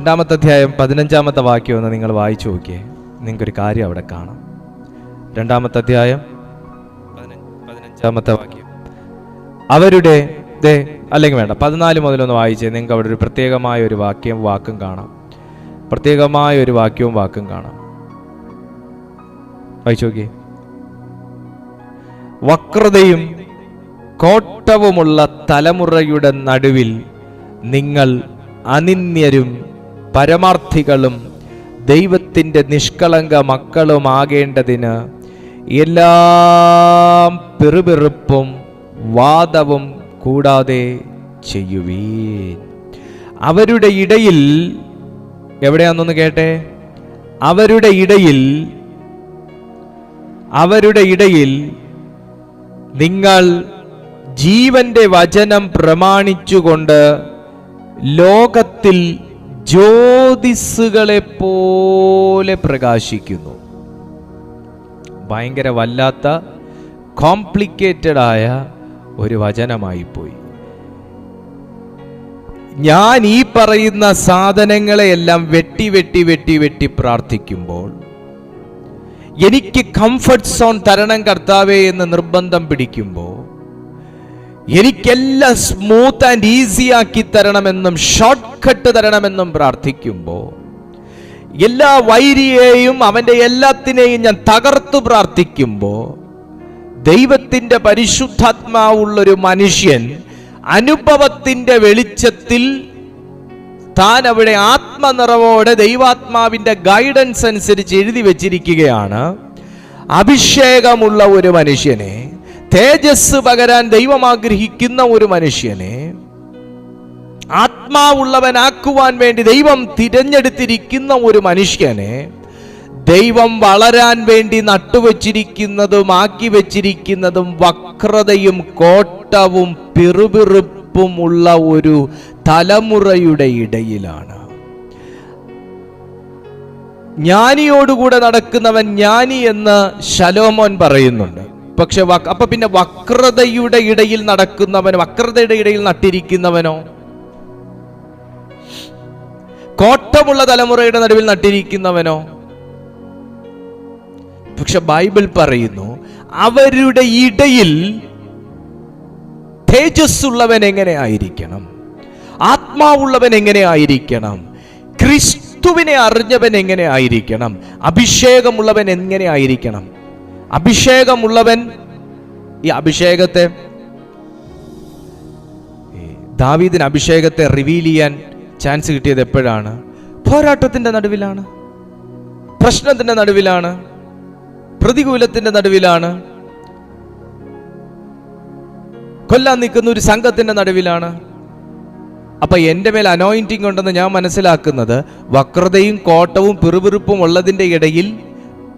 ാമത്തെ അധ്യായം 15-ാമത്തെ വാക്യം ഒന്ന് നിങ്ങൾ വായിച്ചു നോക്കിയേ. നിങ്ങൾക്കൊരു കാര്യം അവിടെ കാണാം. 2-ാമത്തെ അധ്യായം 15-ാമത്തെ വാക്യം. അവരുടെ അല്ലെങ്കിൽ വേണ്ട 14 മുതലൊന്ന് വായിച്ചേ. നിങ്ങൾക്ക് അവിടെ ഒരു പ്രത്യേകമായ ഒരു വാക്കും കാണാം. വായിച്ചു നോക്കിയേ. വക്രതയും കോട്ടവുമുള്ള തലമുറയുടെ നടുവിൽ നിങ്ങൾ അനിന്യരും പരമാർത്ഥികളും ദൈവത്തിൻ്റെ നിഷ്കളങ്ക മക്കളുമാകേണ്ടതിന് എല്ലാം പിറുപിറുപ്പും വാദവും കൂടാതെ ചെയ്യുവീൻ. അവരുടെ ഇടയിൽ, എവിടെയാണെന്നൊന്ന് കേട്ടെ, അവരുടെ ഇടയിൽ നിങ്ങൾ ജീവന്റെ വചനം പ്രമാണിച്ചുകൊണ്ട് ലോകത്തിൽ ജ്യോതിസ്സുകളെ പോലെ പ്രകാശിക്കുന്നു. ഭയങ്കര വല്ലാത്ത കോംപ്ലിക്കേറ്റഡ് ആയ ഒരു വചനമായിപ്പോയി. ഞാൻ ഈ പറയുന്ന സാധനങ്ങളെയെല്ലാം വെട്ടി പ്രാർത്ഥിക്കുമ്പോൾ എനിക്ക് കംഫർട്ട് സോൺ തരണം കർത്താവേ എന്ന് നിർബന്ധം പിടിക്കുമ്പോൾ, എനിക്കെല്ലാം സ്മൂത്ത് ആൻഡ് ഈസി ആക്കി തരണമെന്നും ഷോർട്ട് കട്ട് തരണമെന്നും പ്രാർത്ഥിക്കുമ്പോൾ, എല്ലാ വൈരിയെയും അവന്റെ എല്ലാത്തിനെയും ഞാൻ തകർത്തു പ്രാർത്ഥിക്കുമ്പോൾ, ദൈവത്തിന്റെ പരിശുദ്ധാത്മാവുള്ളൊരു മനുഷ്യൻ അനുഭവത്തിന്റെ വെളിച്ചത്തിൽ താൻ അവിടെ ആത്മനിറവോടെ ദൈവാത്മാവിന്റെ ഗൈഡൻസ് അനുസരിച്ച് എഴുതി വച്ചിരിക്കുകയാണ്. അഭിഷേകമുള്ള ഒരു മനുഷ്യനെ, തേജസ് പകരാൻ ദൈവം ആഗ്രഹിക്കുന്ന ഒരു മനുഷ്യനെ ആത്മാവുള്ളവനാക്കുവാൻ വേണ്ടി ദൈവം തിരഞ്ഞെടുത്തിരിക്കുന്ന ഒരു മനുഷ്യനെ ദൈവം വളരാൻ വേണ്ടി നട്ടുവച്ചിരിക്കുന്നതും ആക്കി വച്ചിരിക്കുന്നതും വക്രതയും കോട്ടവും പിറുപിറുപ്പുമുള്ള ഒരു തലമുറയുടെ ഇടയിലാണ്. ജ്ഞാനിയോടുകൂടെ നടക്കുന്നവൻ ജ്ഞാനി എന്ന് ശലോമോൻ പറയുന്നുണ്ട്. പക്ഷെ അപ്പൊ പിന്നെ വക്രതയുടെ ഇടയിൽ നടക്കുന്നവനോ, വക്രതയുടെ ഇടയിൽ നട്ടിരിക്കുന്നവനോ, കോട്ടമുള്ള തലമുറയുടെ നടുവിൽ നട്ടിരിക്കുന്നവനോ? പക്ഷെ ബൈബിൾ പറയുന്നു അവരുടെ ഇടയിൽ തേജസ്സുള്ളവൻ എങ്ങനെ ആയിരിക്കണം, ആത്മാവുള്ളവൻ എങ്ങനെ ആയിരിക്കണം, ക്രിസ്തുവിനെ അറിഞ്ഞവൻ എങ്ങനെ ആയിരിക്കണം, അഭിഷേകമുള്ളവൻ എങ്ങനെ ആയിരിക്കണം. അഭിഷേകമുള്ളവൻ, ഈ അഭിഷേകത്തെ, ദാവീദിന് അഭിഷേകത്തെ റിവീൽ ചെയ്യാൻ ചാൻസ് കിട്ടിയത് എപ്പോഴാണ്? പോരാട്ടത്തിന്റെ നടുവിലാണ്, പ്രശ്നത്തിന്റെ നടുവിലാണ്, പ്രതികൂലത്തിന്റെ നടുവിലാണ്, കൊല്ലാൻ നിൽക്കുന്ന ഒരു സംഘത്തിന്റെ നടുവിലാണ്. അപ്പൊ എൻ്റെ മേൽ അനോയിന്റിങ് ഉണ്ടെന്ന് ഞാൻ മനസ്സിലാക്കുന്നത് വക്രതയും കോട്ടവും പിറുപിറുപ്പും ഉള്ളതിന്റെ ഇടയിൽ,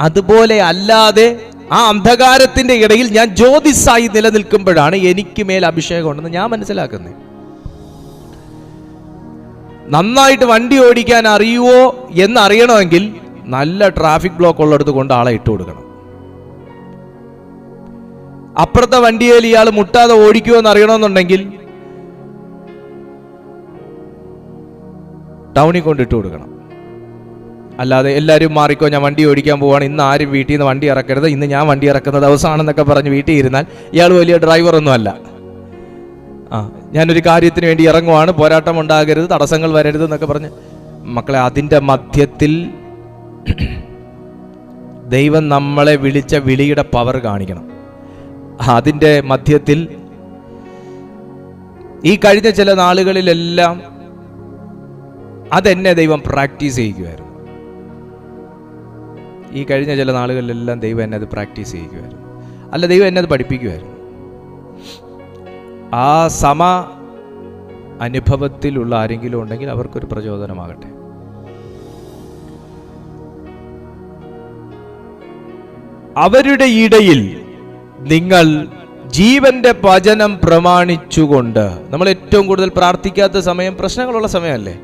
അതുപോലെ അല്ലാതെ ആ അന്ധകാരത്തിന്റെ ഇടയിൽ ഞാൻ ജ്യോതിസായി നിലനിൽക്കുമ്പോഴാണ് എനിക്ക് മേൽ അഭിഷേകം ഉണ്ടെന്ന് ഞാൻ മനസ്സിലാക്കുന്നത്. നന്നായിട്ട് വണ്ടി ഓടിക്കാൻ അറിയുമോ എന്നറിയണമെങ്കിൽ നല്ല ട്രാഫിക് ബ്ലോക്ക് ഉള്ളിടത്ത് കൊണ്ട് ആളെ ഇട്ട് കൊടുക്കണം. അപ്പുറത്തെ വണ്ടിയിൽ ഇയാൾ മുട്ടാതെ ഓടിക്കുമോ എന്ന് അറിയണമെന്നുണ്ടെങ്കിൽ ടൗണിൽ കൊണ്ടിട്ട് കൊടുക്കണം. അല്ലാതെ എല്ലാവരും മാറിക്കോ, ഞാൻ വണ്ടി ഓടിക്കാൻ പോവാണ്, ഇന്ന് ആരും വീട്ടിൽ നിന്ന് വണ്ടി ഇറക്കരുത്, ഇന്ന് ഞാൻ വണ്ടി ഇറക്കുന്ന ദിവസമാണെന്നൊക്കെ പറഞ്ഞ് വീട്ടിൽ ഇരുന്നാൽ ഇയാൾ വലിയ ഡ്രൈവറൊന്നും അല്ല. ഞാനൊരു കാര്യത്തിന് വേണ്ടി ഇറങ്ങുവാണ്, പോരാട്ടം ഉണ്ടാകരുത്, തടസ്സങ്ങൾ വരരുത് എന്നൊക്കെ പറഞ്ഞ്. മക്കളെ, അതിൻ്റെ മധ്യത്തിൽ ദൈവം നമ്മളെ വിളിച്ച വിളിയുടെ പവർ കാണിക്കണം. അതിൻ്റെ മധ്യത്തിൽ ഈ കഴിഞ്ഞ ചില നാളുകളിലെല്ലാം അതെന്നെ ദൈവം പ്രാക്ടീസ് ചെയ്യിക്കുമായിരുന്നു. ഈ കഴിഞ്ഞ ചില നാളുകളിലെല്ലാം ദൈവം എന്നെ അത് പ്രാക്ടീസ് ചെയ്യിക്കുമായിരുന്നു. അല്ല, ദൈവം എന്നെ അത് പഠിപ്പിക്കുമായിരുന്നു. ആ സമ അനുഭവത്തിലുള്ള ആരെങ്കിലും ഉണ്ടെങ്കിൽ അവർക്കൊരു പ്രചോദനമാകട്ടെ. അവരുടെ ഇടയിൽ നിങ്ങൾ ജീവന്റെ വചനം പ്രമാണിച്ചുകൊണ്ട്, നമ്മൾ ഏറ്റവും കൂടുതൽ പ്രാർത്ഥിക്കാത്ത സമയം പ്രശ്നങ്ങളുള്ള സമയമല്ലേ?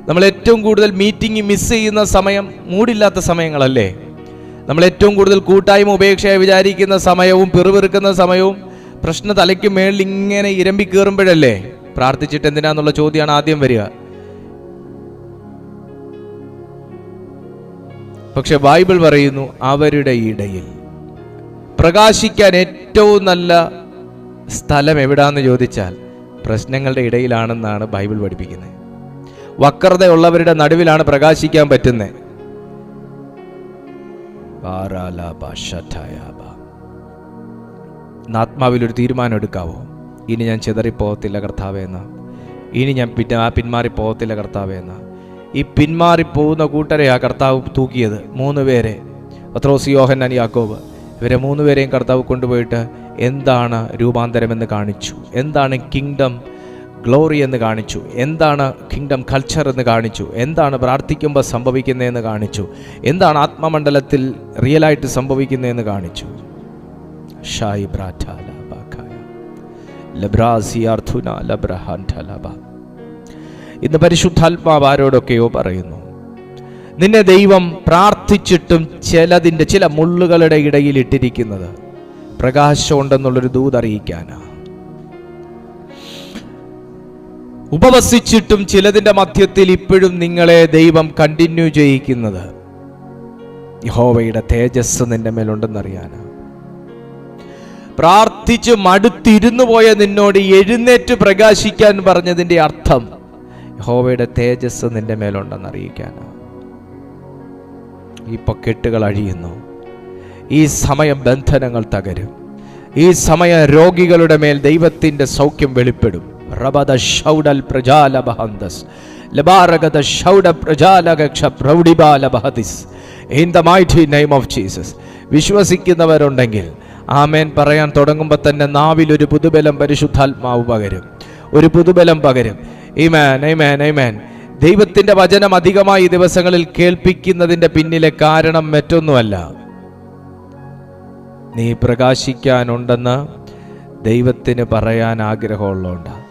നമ്മൾ ഏറ്റവും കൂടുതൽ മീറ്റിംഗ് മിസ് ചെയ്യുന്ന സമയം മൂടില്ലാത്ത സമയങ്ങളല്ലേ? നമ്മൾ ഏറ്റവും കൂടുതൽ കൂട്ടായ്മ ഉപേക്ഷയായി വിചാരിക്കുന്ന സമയവും പിറുപിറുക്കുന്ന സമയവും പ്രശ്ന തലയ്ക്ക് മേളിൽ ഇങ്ങനെ ഇരമ്പി കയറുമ്പോഴല്ലേ? പ്രാർത്ഥിച്ചിട്ട് എന്തിനാന്നുള്ള ചോദ്യമാണ് ആദ്യം വരിക. പക്ഷെ ബൈബിൾ പറയുന്നു അവരുടെ ഇടയിൽ. പ്രകാശിക്കാൻ ഏറ്റവും നല്ല സ്ഥലം എവിടാന്ന് ചോദിച്ചാൽ പ്രശ്നങ്ങളുടെ ഇടയിലാണെന്നാണ് ബൈബിൾ പഠിപ്പിക്കുന്നത്. വക്രതയുള്ളവരുടെ നടുവിലാണ് പ്രകാശിക്കാൻ പറ്റുന്നത്. ആത്മാവിലൊരു തീരുമാനം എടുക്കാവോ? ഇനി ഞാൻ ചിതറിപ്പോകത്തില്ല കർത്താവേ എന്ന്, ഇനി ഞാൻ പിന്മാറിപ്പോകത്തില്ല കർത്താവേ എന്ന്. ഈ പിന്മാറിപ്പോകുന്ന കൂട്ടരെയാ കർത്താവ് തൂക്കിയത്, 3 പേരെ, പത്രോസ്, യോഹന്നാൻ, യാക്കോബ്. ഇവരെ 3 പേരെയും കർത്താവ് കൊണ്ടുപോയിട്ട് എന്താണ് രൂപാന്തരമെന്ന് കാണിച്ചു, എന്താണ് കിങ്ഡം ഗ്ലോറി എന്ന് കാണിച്ചു, എന്താണ് കിങ്ഡം കൾച്ചർ എന്ന് കാണിച്ചു, എന്താണ് പ്രാർത്ഥിക്കുമ്പോൾ സംഭവിക്കുന്നതെന്ന് കാണിച്ചു, എന്താണ് ആത്മമണ്ഡലത്തിൽ റിയലായിട്ട് സംഭവിക്കുന്നതെന്ന് കാണിച്ചു. ഇന്ന് പരിശുദ്ധാത്മാവ് ആരോടൊക്കെയോ പറയുന്നു, നിന്നെ ദൈവം പ്രാർത്ഥിച്ചിട്ടും ചില മുള്ളുകളുടെ ഇടയിൽ ഇട്ടിരിക്കുന്നത് പ്രകാശമുണ്ടെന്നുള്ളൊരു ദൂതറിയിക്കാനാ. ഉപവസിച്ചിട്ടും ചിലതിൻ്റെ മധ്യത്തിൽ ഇപ്പോഴും നിങ്ങളെ ദൈവം കണ്ടിന്യൂ ചെയ്യിക്കുന്നത് യഹോവയുടെ തേജസ് നിന്റെ മേലുണ്ടെന്നറിയാനാ. പ്രാർത്ഥിച്ച് മടുത്തിരുന്നു പോയ നിന്നോട് എഴുന്നേറ്റ് പ്രകാശിക്കാൻ പറഞ്ഞതിൻ്റെ അർത്ഥം യഹോവയുടെ തേജസ് നിന്റെ മേലുണ്ടെന്നറിയിക്കാനാ. ഈ പൊക്കെട്ടുകൾ അഴിയുന്നു, ഈ സമയം ബന്ധനങ്ങൾ തകരും, ഈ സമയം രോഗികളുടെ മേൽ ദൈവത്തിൻ്റെ സൗഖ്യം വെളിപ്പെടും. റബദ ഷൗഡൽ പ്രജാലബഹന്തസ് ലബാരഗദ ഷൗഡ പ്രജാലഗക്ഷ പ്രൗഢിബാലബഹദിസ്. In the mighty name of Jesus. വിശ്വസിക്കുന്നവരുണ്ടെങ്കിൽ ആമേൻ പറയാൻ തുടങ്ങുമ്പോൾ തന്നെ നാവിലൊരു പുതുബലം പരിശുദ്ധാത്മാവ് പകരും, ഒരു പുതുബലം പകരും. ആമേൻ, ആമേൻ, ആമേൻ. ദൈവത്തിൻ്റെ വചനം അധികമായി ദിവസങ്ങളിൽ കേൾപ്പിക്കുന്നതിൻ്റെ പിന്നിലെ കാരണം മറ്റൊന്നുമല്ല, നീ പ്രകാശിക്കാനുണ്ടെന്ന് ദൈവത്തിന് പറയാൻ ആഗ്രഹമുള്ളതുകൊണ്ടാണ്.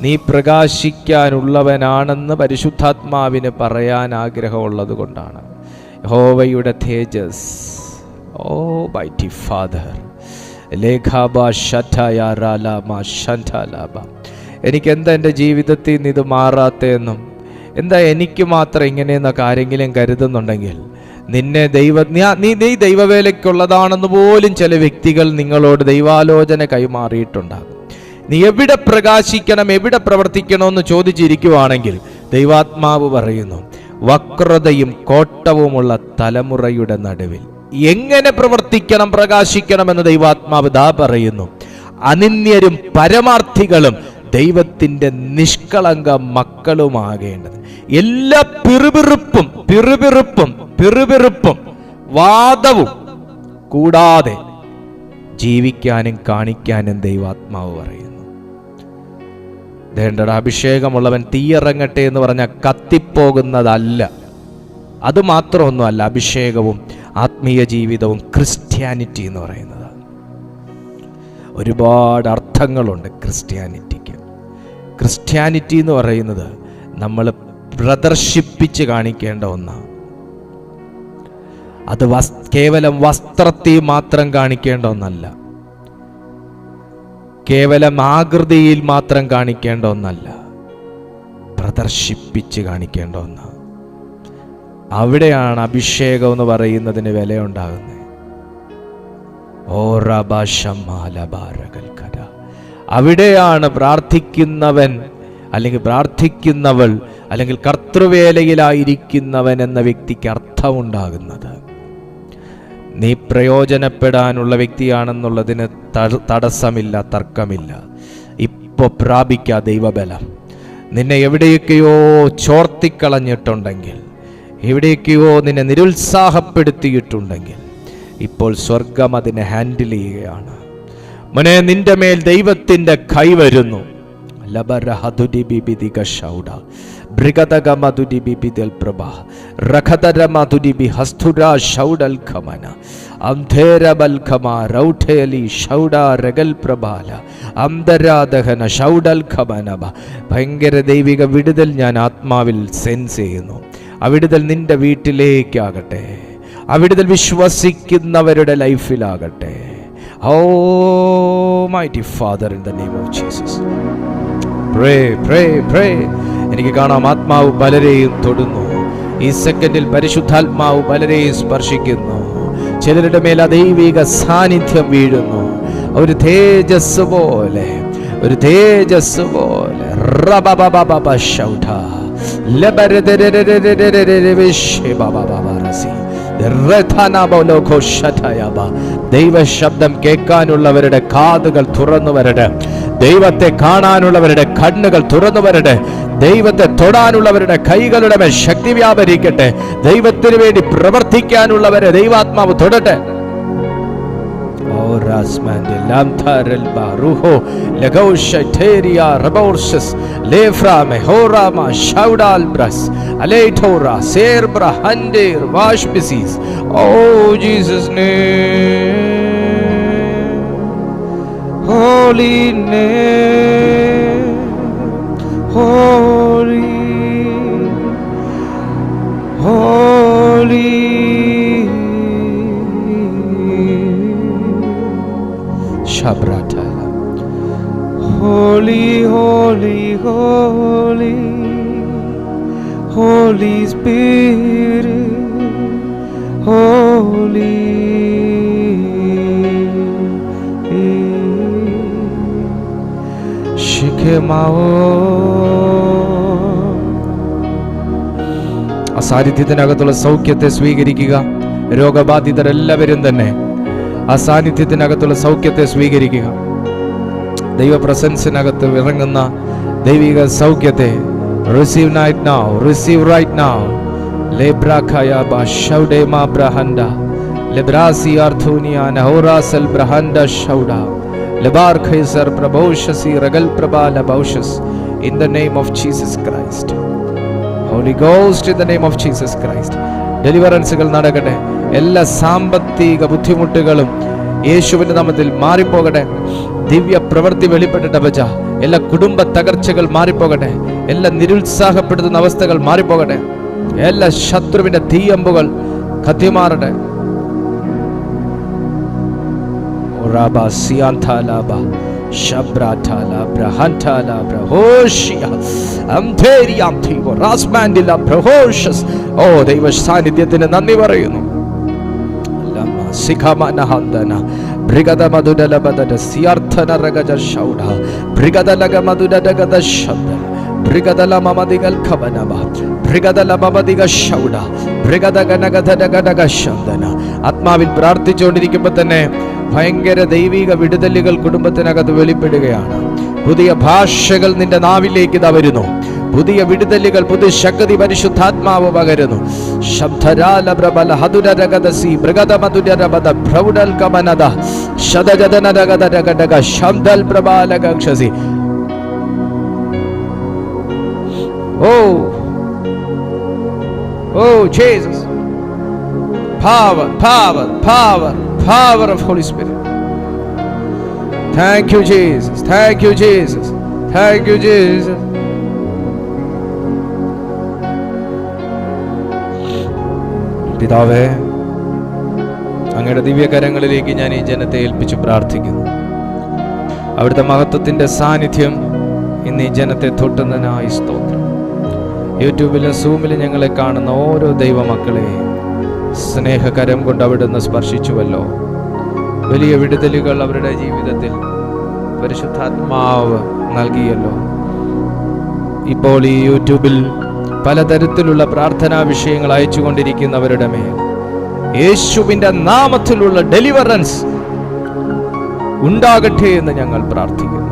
നീ പ്രകാശിക്കാനുള്ളവനാണെന്ന് പരിശുദ്ധാത്മാവിന് പറയാൻ ആഗ്രഹമുള്ളത് കൊണ്ടാണ്. യഹോവയുടെ തേജസ്, ഓ മൈറ്റി ഫാദർ, എനിക്കെന്താ എൻ്റെ ജീവിതത്തിൽ നിന്ന് ഇത് മാറാത്തതെന്നും എന്താ എനിക്ക് മാത്രം ഇങ്ങനെയെന്നൊക്കെ ആരെങ്കിലും കരുതുന്നുണ്ടെങ്കിൽ നീ ദൈവവേലയ്ക്കുള്ളതാണെന്ന് പോലും ചില വ്യക്തികൾ നിങ്ങളോട് ദൈവാലോചന കൈമാറിയിട്ടുണ്ടാകും. നീ എവിടെ പ്രകാശിക്കണം, എവിടെ പ്രവർത്തിക്കണമെന്ന് ചോദിച്ചിരിക്കുവാണെങ്കിൽ ദൈവാത്മാവ് പറയുന്നു, വക്രതയും കോട്ടവുമുള്ള തലമുറയുടെ നടുവിൽ എങ്ങനെ പ്രവർത്തിക്കണം, പ്രകാശിക്കണമെന്ന് ദൈവാത്മാവ് ദാ പറയുന്നു. അനിന്യരും പരമാർത്ഥികളും ദൈവത്തിൻ്റെ നിഷ്കളങ്ക മക്കളുമാകേണ്ടത്. എല്ലാ പിറുപിറുപ്പും വാദവും കൂടാതെ ജീവിക്കാനും കാണിക്കാനും ദൈവാത്മാവ് പറയുന്നു. ദേണ്ടട അഭിഷേകമുള്ളവൻ തീയിറങ്ങട്ടെ എന്ന് പറഞ്ഞാൽ കത്തിപ്പോകുന്നതല്ല. അതുമാത്രമൊന്നുമല്ല അഭിഷേകവും ആത്മീയ ജീവിതവും ക്രിസ്ത്യാനിറ്റി എന്ന് പറയുന്നത്. ഒരുപാട് അർത്ഥങ്ങളുണ്ട് ക്രിസ്ത്യാനിറ്റിക്ക്. ക്രിസ്ത്യാനിറ്റി എന്ന് പറയുന്നത് നമ്മൾ പ്രദർശിപ്പിച്ച് കാണിക്കേണ്ട ഒന്നാണ്. അത് കേവലം വസ്ത്രത്തിൽ മാത്രം കാണിക്കേണ്ട ഒന്നല്ല, കേവലം ആകൃതിയിൽ മാത്രം കാണിക്കേണ്ട ഒന്നല്ല, പ്രദർശിപ്പിച്ച് കാണിക്കേണ്ട ഒന്നാണ്. അവിടെയാണ് അഭിഷേകം എന്ന് പറയുന്നതിന് വിലയുണ്ടാകുന്നത്. അവിടെയാണ് പ്രാർത്ഥിക്കുന്നവൻ അല്ലെങ്കിൽ പ്രാർത്ഥിക്കുന്നവൾ അല്ലെങ്കിൽ കർത്തൃവേലയിലായിരിക്കുന്നവൻ എന്ന വ്യക്തിക്ക് അർത്ഥമുണ്ടാകുന്നത്. നീ പ്രയോജനപ്പെടാനുള്ള വ്യക്തിയാണെന്നുള്ളതിന് തടസ്സമില്ല, തർക്കമില്ല. ഇപ്പോൾ പ്രാപിക്കുക ദൈവബലം. നിന്നെ എവിടെയൊക്കെയോ ചോർത്തിക്കളഞ്ഞിട്ടുണ്ടെങ്കിൽ, എവിടെയൊക്കെയോ നിന്നെ നിരുത്സാഹപ്പെടുത്തിയിട്ടുണ്ടെങ്കിൽ, ഇപ്പോൾ സ്വർഗം അതിനെ ഹാൻഡിൽ ചെയ്യുകയാണ്. മോനെ, നിന്റെ മേൽ ദൈവത്തിൻ്റെ കൈ വരുന്നു. ഭയങ്കര ദൈവിക വിടുതൽ ഞാൻ ആത്മാവിൽ സെൻസ് ചെയ്യുന്നു. ആ വിടുതൽ നിന്റെ വീട്ടിലേക്കാകട്ടെ, ആ വിടുതൽ വിശ്വസിക്കുന്നവരുടെ ലൈഫിലാകട്ടെ. Almighty Father, in the name of Jesus, pray. എനിക്ക് കാണാം ആത്മാവ് പലരെയും തൊടുന്നു. ഈ സെക്കൻഡിൽ പരിശുദ്ധാത്മാവ് പലരെയും സ്പർശിക്കുന്നു. ചിലരുടെ മേൽ ദൈവിക സാന്നിധ്യം വീഴുന്നു. ഒരു തേജസ് പോലെ ദൈവശബ്ദം കേൾക്കാനുള്ളവരുടെ കാതുകൾ തുറന്നു വരട്ടെ. ദൈവത്തെ കാണാനുള്ളവരുടെ കണ്ണുകൾ തുറന്നു വരട്ടെ. ദൈവത്തെ തൊടാനുള്ളവരുടെ കൈകളുടെ മേൽ ശക്തി വ്യാപരിക്കട്ടെ. ദൈവത്തിന് വേണ്ടി പ്രവർത്തിക്കാനുള്ളവരെ ദൈവാത്മാവ് തൊടട്ടെ. Oh, Jesus' name, holy name, holy Shabrata, holy Holy Spirit, holy Shikemao. ആ സാന്നിധ്യത്തിനകത്തുള്ള സൗഖ്യത്തെ സ്വീകരിക്കുക. രോഗബാധിതരെല്ലാവരും തന്നെ ആ സാന്നിധ്യത്തിനകത്തുള്ള സൗഖ്യത്തെ സ്വീകരിക്കുക. ദൈവ പ്രസൻസിനകത്ത് ഇറങ്ങുന്ന ദൈവിക സൗഖ്യത്തെ receive right now. Lebrakaya ba shaude ma brahanda lebrasi arthunia nahorasal brahanda shauda lebar khaisar prabhoshasi ragal prabala baushas in the name of Jesus Christ. Holy Ghost, in the name of Jesus Christ. ഡെലിവറൻസുകൾ നടക്കട്ടെ. എല്ലാ സാമ്പത്തിക ബുദ്ധിമുട്ടുകളും യേശുവിന്റെ നാമത്തിൽ മാറിപ്പോകട്ടെ. ദിവ്യ പ്രവൃത്തി വെളിപ്പെട്ടിട്ട് അപ്പച്ച. എല്ലാ കുടുംബ തകർച്ചകൾ മാറിപ്പോകട്ടെ. എല്ലാ നിരുത്സാഹപ്പെടുത്തുന്ന അവസ്ഥകൾ മാറിപ്പോകട്ടെ. എല്ലാ ശത്രുവിന്റെ തീയമ്പുകൾ കത്തിമാറട്ടെ. ദൈവ സാന്നിധ്യത്തിന് നന്ദി പറയുന്നു. ആത്മാവിൽ പ്രാർത്ഥിച്ചുകൊണ്ടിരിക്കുമ്പോൾ തന്നെ ഭയങ്കര ദൈവിക വിടുതലുകൾ കുടുംബത്തിനകത്ത് വെളിപ്പെടുകയാണ്. പുതിയ ഭാഷകൾ നിന്റെ നാവിലേക്ക് ഇതാ വരുന്നു. പുതിയ വിടുതലുകൾ, പുതിയ ശക്തി പരിശുദ്ധാത്മാവ് പകരുന്നു. Oh Jesus, power, power, power, power of Holy Spirit. Thank you Jesus, thank you Jesus, thank you Jesus. പിതാവേ, അങ്ങയുടെ ദിവ്യകരങ്ങളിലേക്ക് ഞാൻ ഈ ജനത്തെ ഏൽപ്പിച്ചു പ്രാർത്ഥിക്കുന്നു. അവിടുത്തെ മഹത്വത്തിന്റെ സാന്നിധ്യം ഇന്ന് ഈ ജനത്തെ തൊട്ടുന്നതിനായി സ്തോത്രം. യൂട്യൂബിലും സൂമിലും ഞങ്ങളെ കാണുന്ന ഓരോ ദൈവമക്കളെയും സ്നേഹകരം കൊണ്ട് അവിടുന്ന് സ്പർശിച്ചുവല്ലോ. വലിയ വിടുതലുകൾ അവരുടെ ജീവിതത്തിൽ പരിശുദ്ധാത്മാവ് നൽകിയല്ലോ. ഇപ്പോൾ ഈ യൂട്യൂബിൽ പലതരത്തിലുള്ള പ്രാർത്ഥനാ വിഷയങ്ങൾ അയച്ചുകൊണ്ടിരിക്കുന്നവരുടെ മേൽ യേശുവിൻ്റെ നാമത്തിലുള്ള ഡെലിവറൻസ് ഉണ്ടാകട്ടെ എന്ന് ഞങ്ങൾ പ്രാർത്ഥിക്കുന്നു.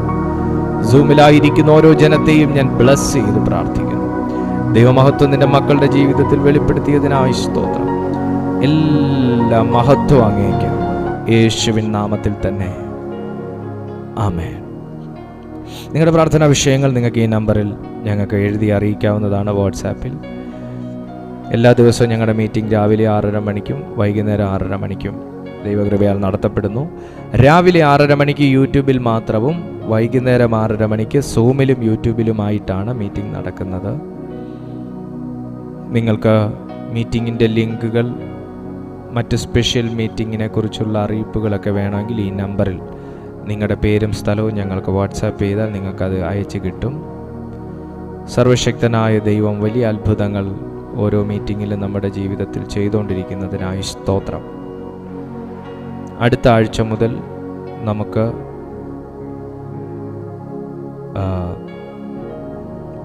സൂമിലായിരിക്കുന്ന ഓരോ ജനത്തെയും ഞാൻ ബ്ലസ് ചെയ്ത് പ്രാർത്ഥിക്കുന്നു. ദൈവമഹത്വം നിന്റെ മക്കളുടെ ജീവിതത്തിൽ വെളിപ്പെടുത്തിയതിനായി സ്തോത്രം. എല്ലാ മഹത്വം അങ്ങേയ്ക്ക് യേശുവിൻ നാമത്തിൽ തന്നെ. ആമേൻ. നിങ്ങളുടെ പ്രാർത്ഥനാ വിഷയങ്ങൾ നിങ്ങൾക്ക് ഈ നമ്പറിൽ ഞങ്ങൾക്ക് എഴുതി അറിയിക്കാവുന്നതാണ്. വാട്സാപ്പിൽ എല്ലാ ദിവസവും ഞങ്ങളുടെ മീറ്റിംഗ് രാവിലെ 6:30 മണിക്കും വൈകുന്നേരം 6:30 മണിക്കും ദൈവകൃപയാൽ നടത്തപ്പെടുന്നു. രാവിലെ 6:30 മണിക്ക് യൂട്യൂബിൽ മാത്രവും വൈകുന്നേരം 6:30 മണിക്ക് സൂമിലും യൂട്യൂബിലുമായിട്ടാണ് മീറ്റിംഗ് നടക്കുന്നത്. നിങ്ങൾക്ക് മീറ്റിങ്ങിൻ്റെ ലിങ്കുകൾ, മറ്റ് സ്പെഷ്യൽ മീറ്റിങ്ങിനെ കുറിച്ചുള്ള അറിയിപ്പുകളൊക്കെ വേണമെങ്കിൽ ഈ നമ്പറിൽ നിങ്ങളുടെ പേരും സ്ഥലവും ഞങ്ങൾക്ക് വാട്സാപ്പ് ചെയ്താൽ നിങ്ങൾക്കത് അയച്ചു കിട്ടും. സർവശക്തനായ ദൈവം വലിയ അത്ഭുതങ്ങൾ ഓരോ മീറ്റിങ്ങിലും നമ്മുടെ ജീവിതത്തിൽ ചെയ്തുകൊണ്ടിരിക്കുന്നതിനായി സ്തോത്രം. അടുത്ത ആഴ്ച മുതൽ നമുക്ക്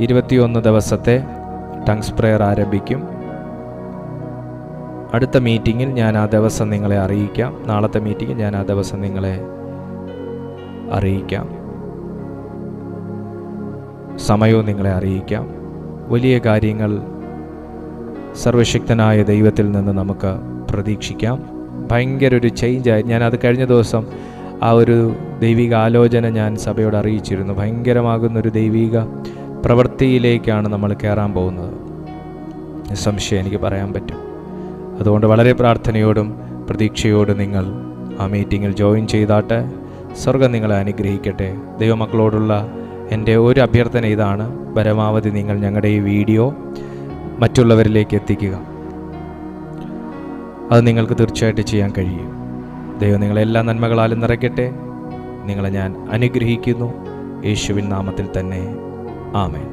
21 ദിവസത്തെ ടങ്സ് പ്രെയർ ആരംഭിക്കും. അടുത്ത മീറ്റിങ്ങിൽ ഞാൻ ആ ദിവസം നിങ്ങളെ അറിയിക്കാം. നാളത്തെ മീറ്റിങ്ങിൽ ഞാൻ ആ ദിവസം നിങ്ങളെ അറിയിക്കാം. സമയവും നിങ്ങളെ അറിയിക്കാം. വലിയ കാര്യങ്ങൾ സർവശക്തനായ ദൈവത്തിൽ നിന്ന് നമുക്ക് പ്രതീക്ഷിക്കാം. ഭയങ്കര ഒരു ചേഞ്ചായി. ഞാനത് കഴിഞ്ഞ ദിവസം ആ ഒരു ദൈവിക ആലോചന ഞാൻ സഭയോട് അറിയിച്ചിരുന്നു. ഭയങ്കരമാകുന്നൊരു ദൈവിക പ്രവൃത്തിയിലേക്കാണ് നമ്മൾ കയറാൻ പോകുന്നത്. നിസ്സംശയം എനിക്ക് പറയാൻ പറ്റും. അതുകൊണ്ട് വളരെ പ്രാർത്ഥനയോടും പ്രതീക്ഷയോടും നിങ്ങൾ ആ മീറ്റിങ്ങിൽ ജോയിൻ ചെയ്താട്ടെ. സ്വർഗം നിങ്ങളെ അനുഗ്രഹിക്കട്ടെ. ദൈവമക്കളോടുള്ള എൻ്റെ ഒരു അഭ്യർത്ഥന ഇതാണ്: പരമാവധി നിങ്ങൾ ഞങ്ങളുടെ ഈ വീഡിയോ മറ്റുള്ളവരിലേക്ക് എത്തിക്കുക. അത് നിങ്ങൾക്ക് തീർച്ചയായിട്ടും ചെയ്യാൻ കഴിയും. ദൈവം നിങ്ങളെല്ലാ നന്മകളാലും നിറയ്ക്കട്ടെ. നിങ്ങളെ ഞാൻ അനുഗ്രഹിക്കുന്നു യേശുവിൻ നാമത്തിൽ തന്നെ. ആമേൻ.